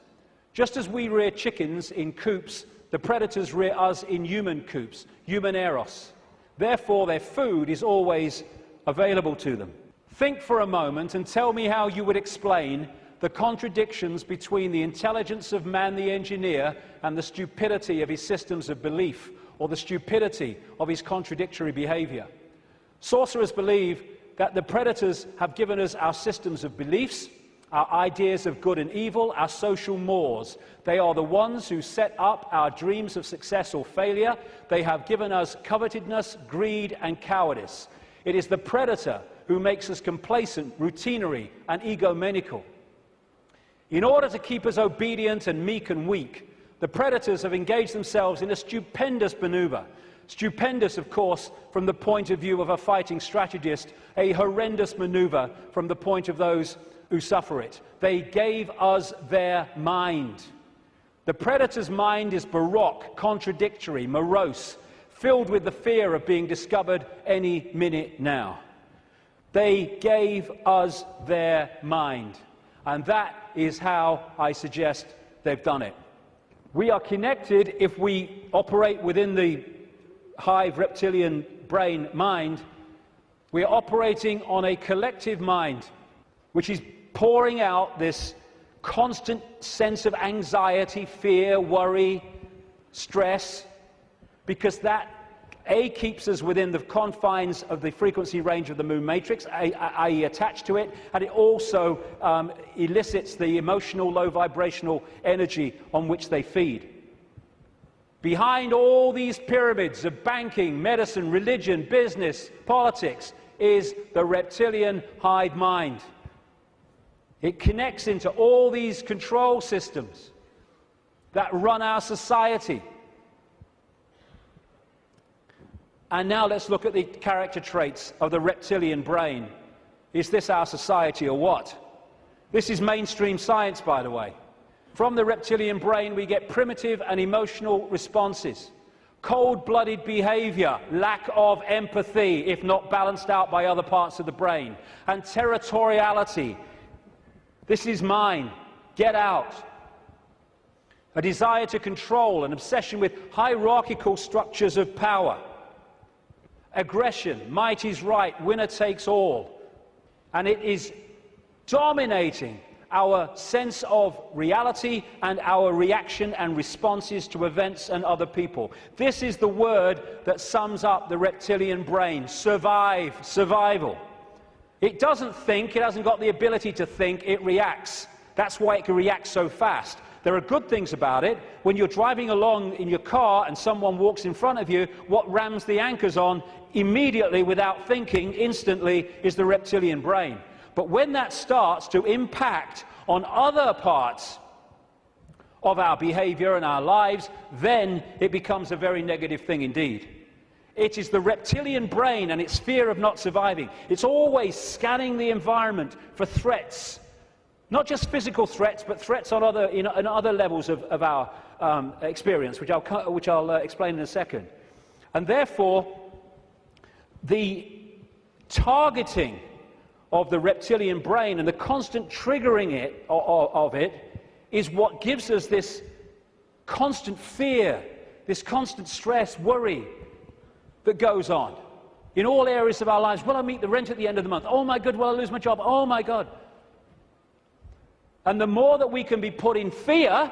Speaker 1: Just as we rear chickens in coops, the predators rear us in human coops, human eros. Therefore, their food is always available to them. Think for a moment and tell me how you would explain the contradictions between the intelligence of man the engineer and the stupidity of his systems of belief, or the stupidity of his contradictory behavior. Sorcerers believe that the predators have given us our systems of beliefs, our ideas of good and evil, our social mores. They are the ones who set up our dreams of success or failure. They have given us covetousness, greed, and cowardice. It is the predator who makes us complacent, routinary, and egomaniacal. In order to keep us obedient and meek and weak, the predators have engaged themselves in a stupendous maneuver. Stupendous, of course, from the point of view of a fighting strategist, a horrendous maneuver from the point of those who suffer it. They gave us their mind. The predator's mind is baroque, contradictory, morose, filled with the fear of being discovered any minute now. They gave us their mind. And that is how I suggest they've done it. We are connected if we operate within the hive reptilian brain mind. We are operating on a collective mind, which is pouring out this constant sense of anxiety, fear, worry, stress, because that keeps us within the confines of the frequency range of the moon matrix, i.e. attached to it, and it also elicits the emotional, low vibrational energy on which they feed. Behind all these pyramids of banking, medicine, religion, business, politics, is the reptilian hive mind. It connects into all these control systems that run our society. And now let's look at the character traits of the reptilian brain. Is this our society or what? This is mainstream science, by the way. From the reptilian brain, we get primitive and emotional responses, cold-blooded behavior, lack of empathy, if not balanced out by other parts of the brain, and territoriality. This is mine. Get out. A desire to control, an obsession with hierarchical structures of power. Aggression, might is right, winner takes all. And it is dominating our sense of reality and our reaction and responses to events and other people. This is the word that sums up the reptilian brain: survive, survival. It doesn't think, it hasn't got the ability to think, it reacts. That's why it can react so fast. There are good things about it. When you're driving along in your car and someone walks in front of you, what rams the anchors on immediately, without thinking, instantly, is the reptilian brain. But when that starts to impact on other parts of our behavior and our lives, then it becomes a very negative thing indeed. It is the reptilian brain and its fear of not surviving. It's always scanning the environment for threats, not just physical threats, but threats on other levels of our experience, which I'll explain in a second. And therefore, the targeting of the reptilian brain and the constant triggering of it is what gives us this constant fear, this constant stress, worry that goes on in all areas of our lives. Will I meet the rent at the end of the month? Oh my God, will I lose my job? Oh my God. And the more that we can be put in fear,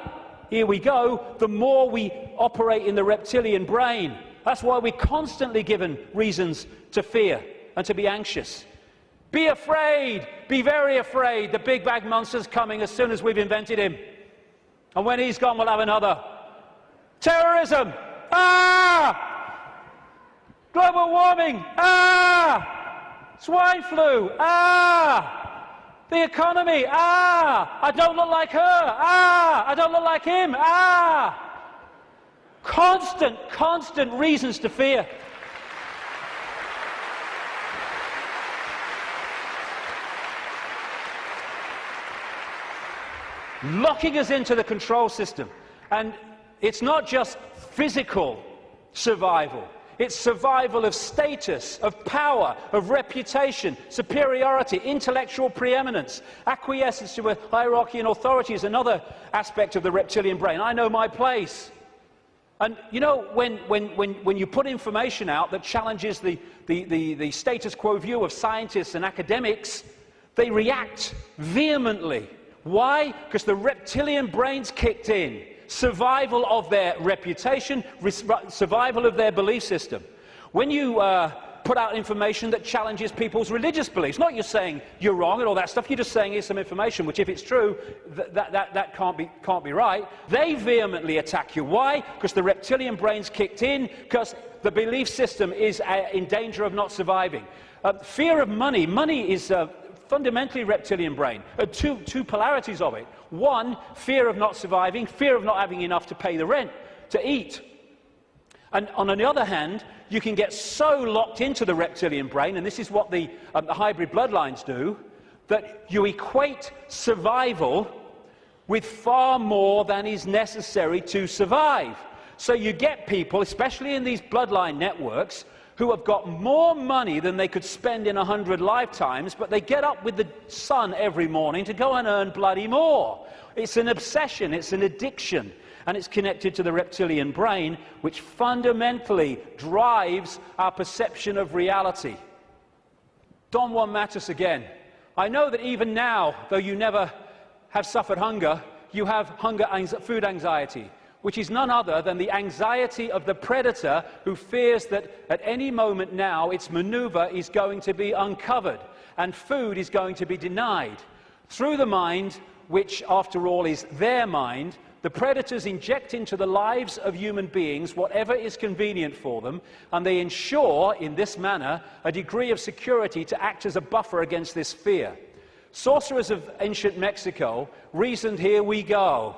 Speaker 1: here we go, the more we operate in the reptilian brain. That's why we're constantly given reasons to fear and to be anxious. Be afraid, be very afraid. The big bad monster's coming as soon as we've invented him. And when he's gone, we'll have another. Terrorism! Ah! Global warming! Ah! Swine flu! Ah! The economy! Ah! I don't look like her! Ah! I don't look like him! Ah! Constant reasons to fear. Locking us into the control system. And it's not just physical survival. It's survival of status, of power, of reputation, superiority, intellectual preeminence. Acquiescence to a hierarchy and authority is another aspect of the reptilian brain. I know my place. And you know, when you put information out that challenges the status quo view of scientists and academics, they react vehemently. Why? Because the reptilian brain's kicked in. Survival of their reputation, survival of their belief system. When you put out information that challenges people's religious beliefs, not you're saying you're wrong and all that stuff, you're just saying here's some information, which if it's true, that can't be right. They vehemently attack you. Why? Because the reptilian brain's kicked in, because the belief system is in danger of not surviving. Fear of money. Money is fundamentally reptilian brain. Two polarities of it. One, fear of not surviving, fear of not having enough to pay the rent, to eat. And on the other hand, you can get so locked into the reptilian brain, and this is what the hybrid bloodlines do, that you equate survival with far more than is necessary to survive. So you get people, especially in these bloodline networks, who have got more money than they could spend in 100 lifetimes, but they get up with the sun every morning to go and earn bloody more. It's an obsession, it's an addiction, and it's connected to the reptilian brain, which fundamentally drives our perception of reality. Don Juan Matus again. I know that even now, though you never have suffered hunger, you have food anxiety, which is none other than the anxiety of the predator who fears that at any moment now its maneuver is going to be uncovered and food is going to be denied. Through the mind, which after all is their mind, the predators inject into the lives of human beings whatever is convenient for them, and they ensure in this manner a degree of security to act as a buffer against this fear. Sorcerers of ancient Mexico reasoned, here we go,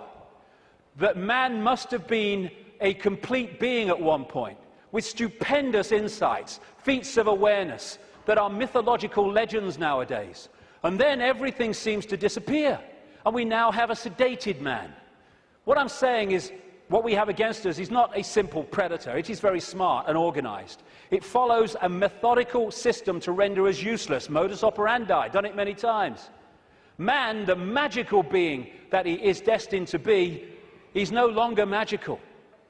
Speaker 1: that man must have been a complete being at one point, with stupendous insights, feats of awareness, that are mythological legends nowadays. And then everything seems to disappear, and we now have a sedated man. What I'm saying is, what we have against us is not a simple predator. It is very smart and organized. It follows a methodical system to render us useless, modus operandi, done it many times. Man, the magical being that he is destined to be, he's no longer magical.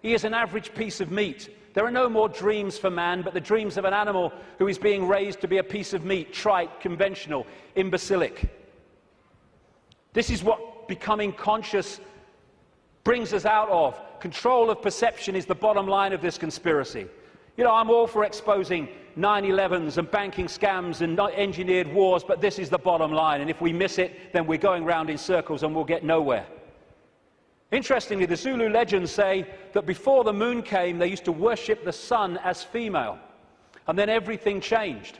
Speaker 1: He is an average piece of meat. There are no more dreams for man, but the dreams of an animal who is being raised to be a piece of meat, trite, conventional, imbecilic. This is what becoming conscious brings us out of. Control of perception is the bottom line of this conspiracy. You know, I'm all for exposing 9/11s and banking scams and not engineered wars, but this is the bottom line, and if we miss it, then we're going round in circles and we'll get nowhere. Interestingly, the Zulu legends say that before the moon came, they used to worship the sun as female, and then everything changed.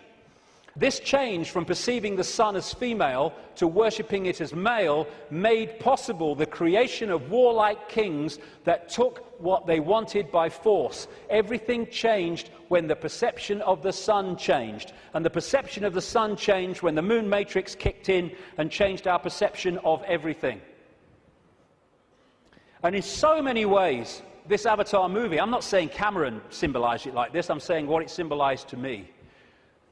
Speaker 1: This change from perceiving the sun as female to worshipping it as male made possible the creation of warlike kings that took what they wanted by force. Everything changed when the perception of the sun changed. And the perception of the sun changed when the moon matrix kicked in and changed our perception of everything. And in so many ways, this Avatar movie, I'm not saying Cameron symbolized it like this, I'm saying what it symbolized to me.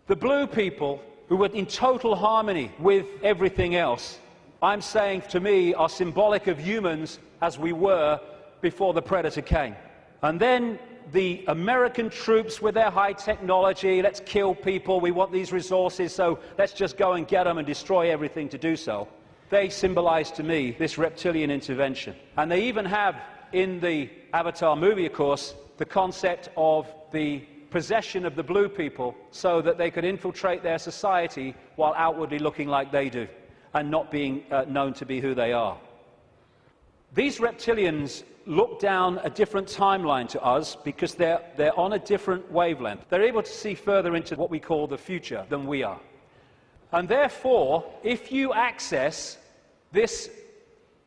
Speaker 1: The blue people, who were in total harmony with everything else, I'm saying to me, are symbolic of humans as we were before the Predator came. And then the American troops with their high technology, let's kill people, we want these resources, so let's just go and get them and destroy everything to do so. They symbolize to me this reptilian intervention. And they even have, in the Avatar movie, of course, the concept of the possession of the blue people so that they could infiltrate their society while outwardly looking like they do and not being known to be who they are. These reptilians look down a different timeline to us because they're on a different wavelength. They're able to see further into what we call the future than we are. And therefore, if you access this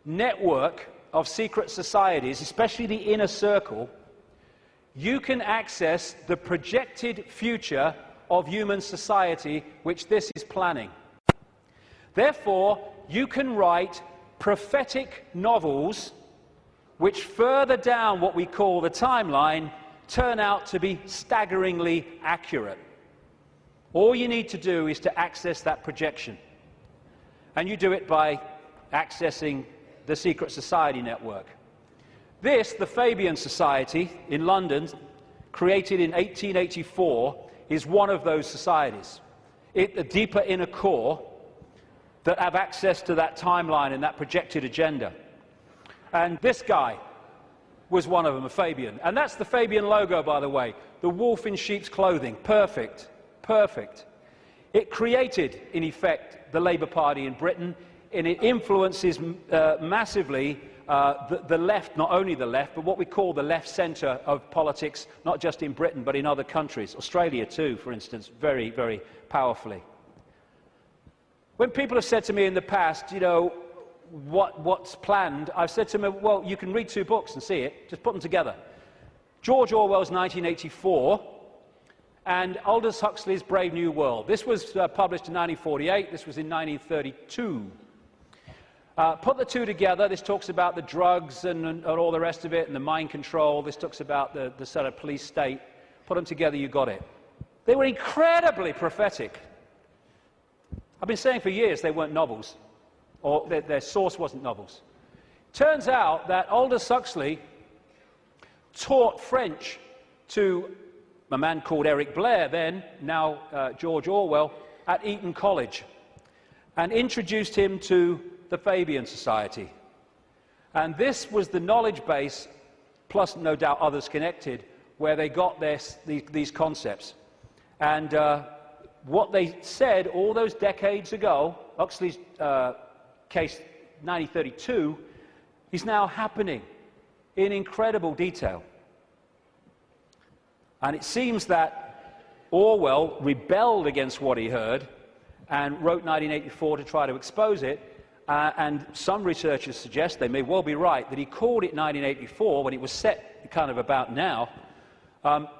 Speaker 1: network of secret societies, especially the inner circle, you can access the projected future of human society which this is planning. Therefore, you can write prophetic novels which further down what we call the timeline turn out to be staggeringly accurate. All you need to do is to access that projection. And you do it by accessing the Secret Society network. This, the Fabian Society in London, created in 1884, is one of those societies. The deeper inner core that have access to that timeline and that projected agenda. And this guy was one of them, a Fabian. And that's the Fabian logo, by the way. The wolf in sheep's clothing. Perfect. Perfect. It created, in effect, the Labour Party in Britain, and it influences massively the left, not only the left, but what we call the left centre of politics, not just in Britain, but in other countries. Australia too, for instance, very, very powerfully. When people have said to me in the past, you know, what's planned, I've said to them, well, you can read 2 books and see it, just put them together. George Orwell's 1984 and Aldous Huxley's Brave New World. This was published in 1948, this was in 1932. Put the 2 together. This talks about the drugs and all the rest of it, and the mind control. This talks about the sort of police state. Put them together, you got it. They were incredibly prophetic. I've been saying for years they weren't novels, or their source wasn't novels. Turns out that Aldous Huxley taught French to a man called Eric Blair then, now George Orwell, at Eton College, and introduced him to the Fabian Society. And this was the knowledge base, plus no doubt others connected, where they got these concepts. And what they said all those decades ago, Huxley's case 1932, is now happening in incredible detail. And it seems that Orwell rebelled against what he heard and wrote 1984 to try to expose it. And some researchers suggest, they may well be right, that he called it 1984 when it was set kind of about now,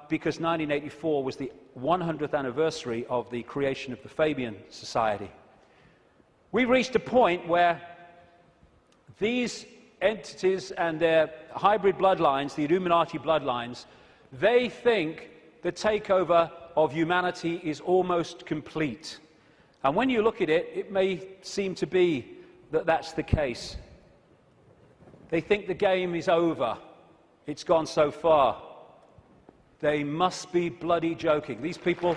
Speaker 1: because 1984 was the 100th anniversary of the creation of the Fabian Society. We reached a point where these entities and their hybrid bloodlines, the Illuminati bloodlines, they think the takeover of humanity is almost complete. And when you look at it, it may seem to be that that's the case. They think the game is over. It's gone so far. They must be bloody joking. These people...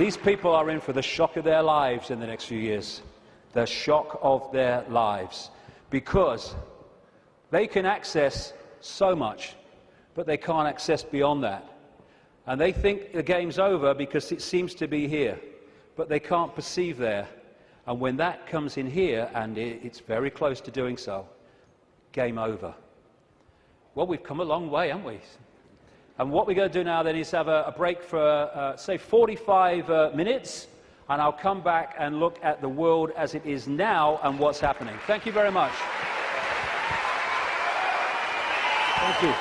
Speaker 1: These people are in for the shock of their lives in the next few years. The shock of their lives. Because they can access so much, but they can't access beyond that. And they think the game's over because it seems to be here, but they can't perceive there. And when that comes in here, and it's very close to doing so, game over. Well, we've come a long way, haven't we? And what we're going to do now then is have a break for, say, 45 minutes, and I'll come back and look at the world as it is now and what's happening. Thank you very much. Thank you.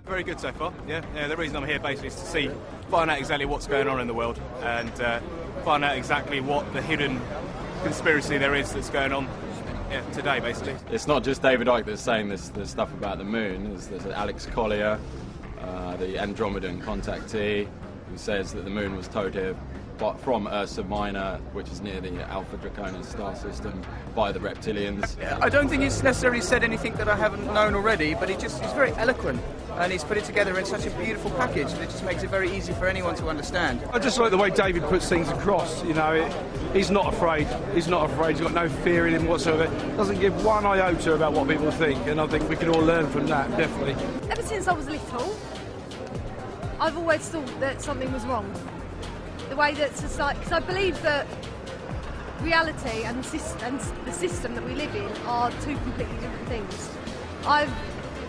Speaker 2: Very good so far, yeah. The reason I'm here basically is to find out exactly what's going on in the world and find out exactly what the hidden conspiracy there is that's going on today, basically.
Speaker 3: It's not just David Icke that's saying this stuff about the moon. There's Alex Collier, the Andromedan contactee, who says that the moon was towed here from Ursa Minor, which is near the Alpha Draconis star system, by the reptilians.
Speaker 4: I don't think he's necessarily said anything that I haven't known already, but he's very eloquent, and he's put it together in such a beautiful package that it just makes it very easy for anyone to understand.
Speaker 5: I just like the way David puts things across, you know, he's not afraid, he's got no fear in him whatsoever, doesn't give one iota about what people think, and I think we can all learn from that, definitely.
Speaker 6: Ever since I was little, I've always thought that something was wrong. The way that society, because I believe that reality and the system that we live in are two completely different things. I've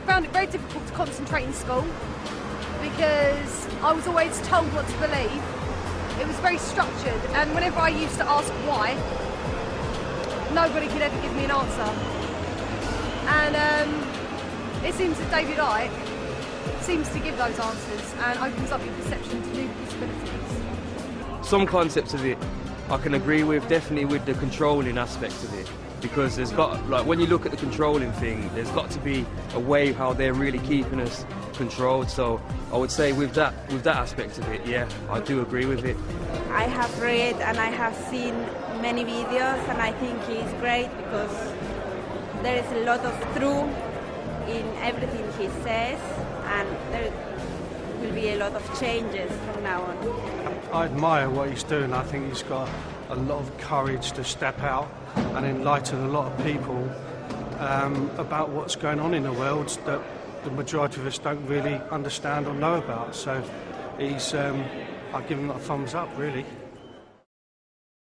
Speaker 6: found it very difficult to concentrate in school because I was always told what to believe. It was very structured, and whenever I used to ask why, nobody could ever give me an answer. And it seems that David Icke seems to give those answers and opens up your perception to new possibilities.
Speaker 7: Some concepts of it I can agree with, definitely with the controlling aspect of it, because there's got, like, when you look at the controlling thing, there's got to be a way how they're really keeping us controlled. So I would say with that aspect of it, yeah, I do agree with it.
Speaker 8: I have read and I have seen many videos, and I think it's great because there is a lot of truth in everything he says, and there will be a lot of changes from now on.
Speaker 9: I admire what he's doing. I think he's got a lot of courage to step out and enlighten a lot of people about what's going on in the world that the majority of us don't really understand or know about. So I give him a thumbs up, really.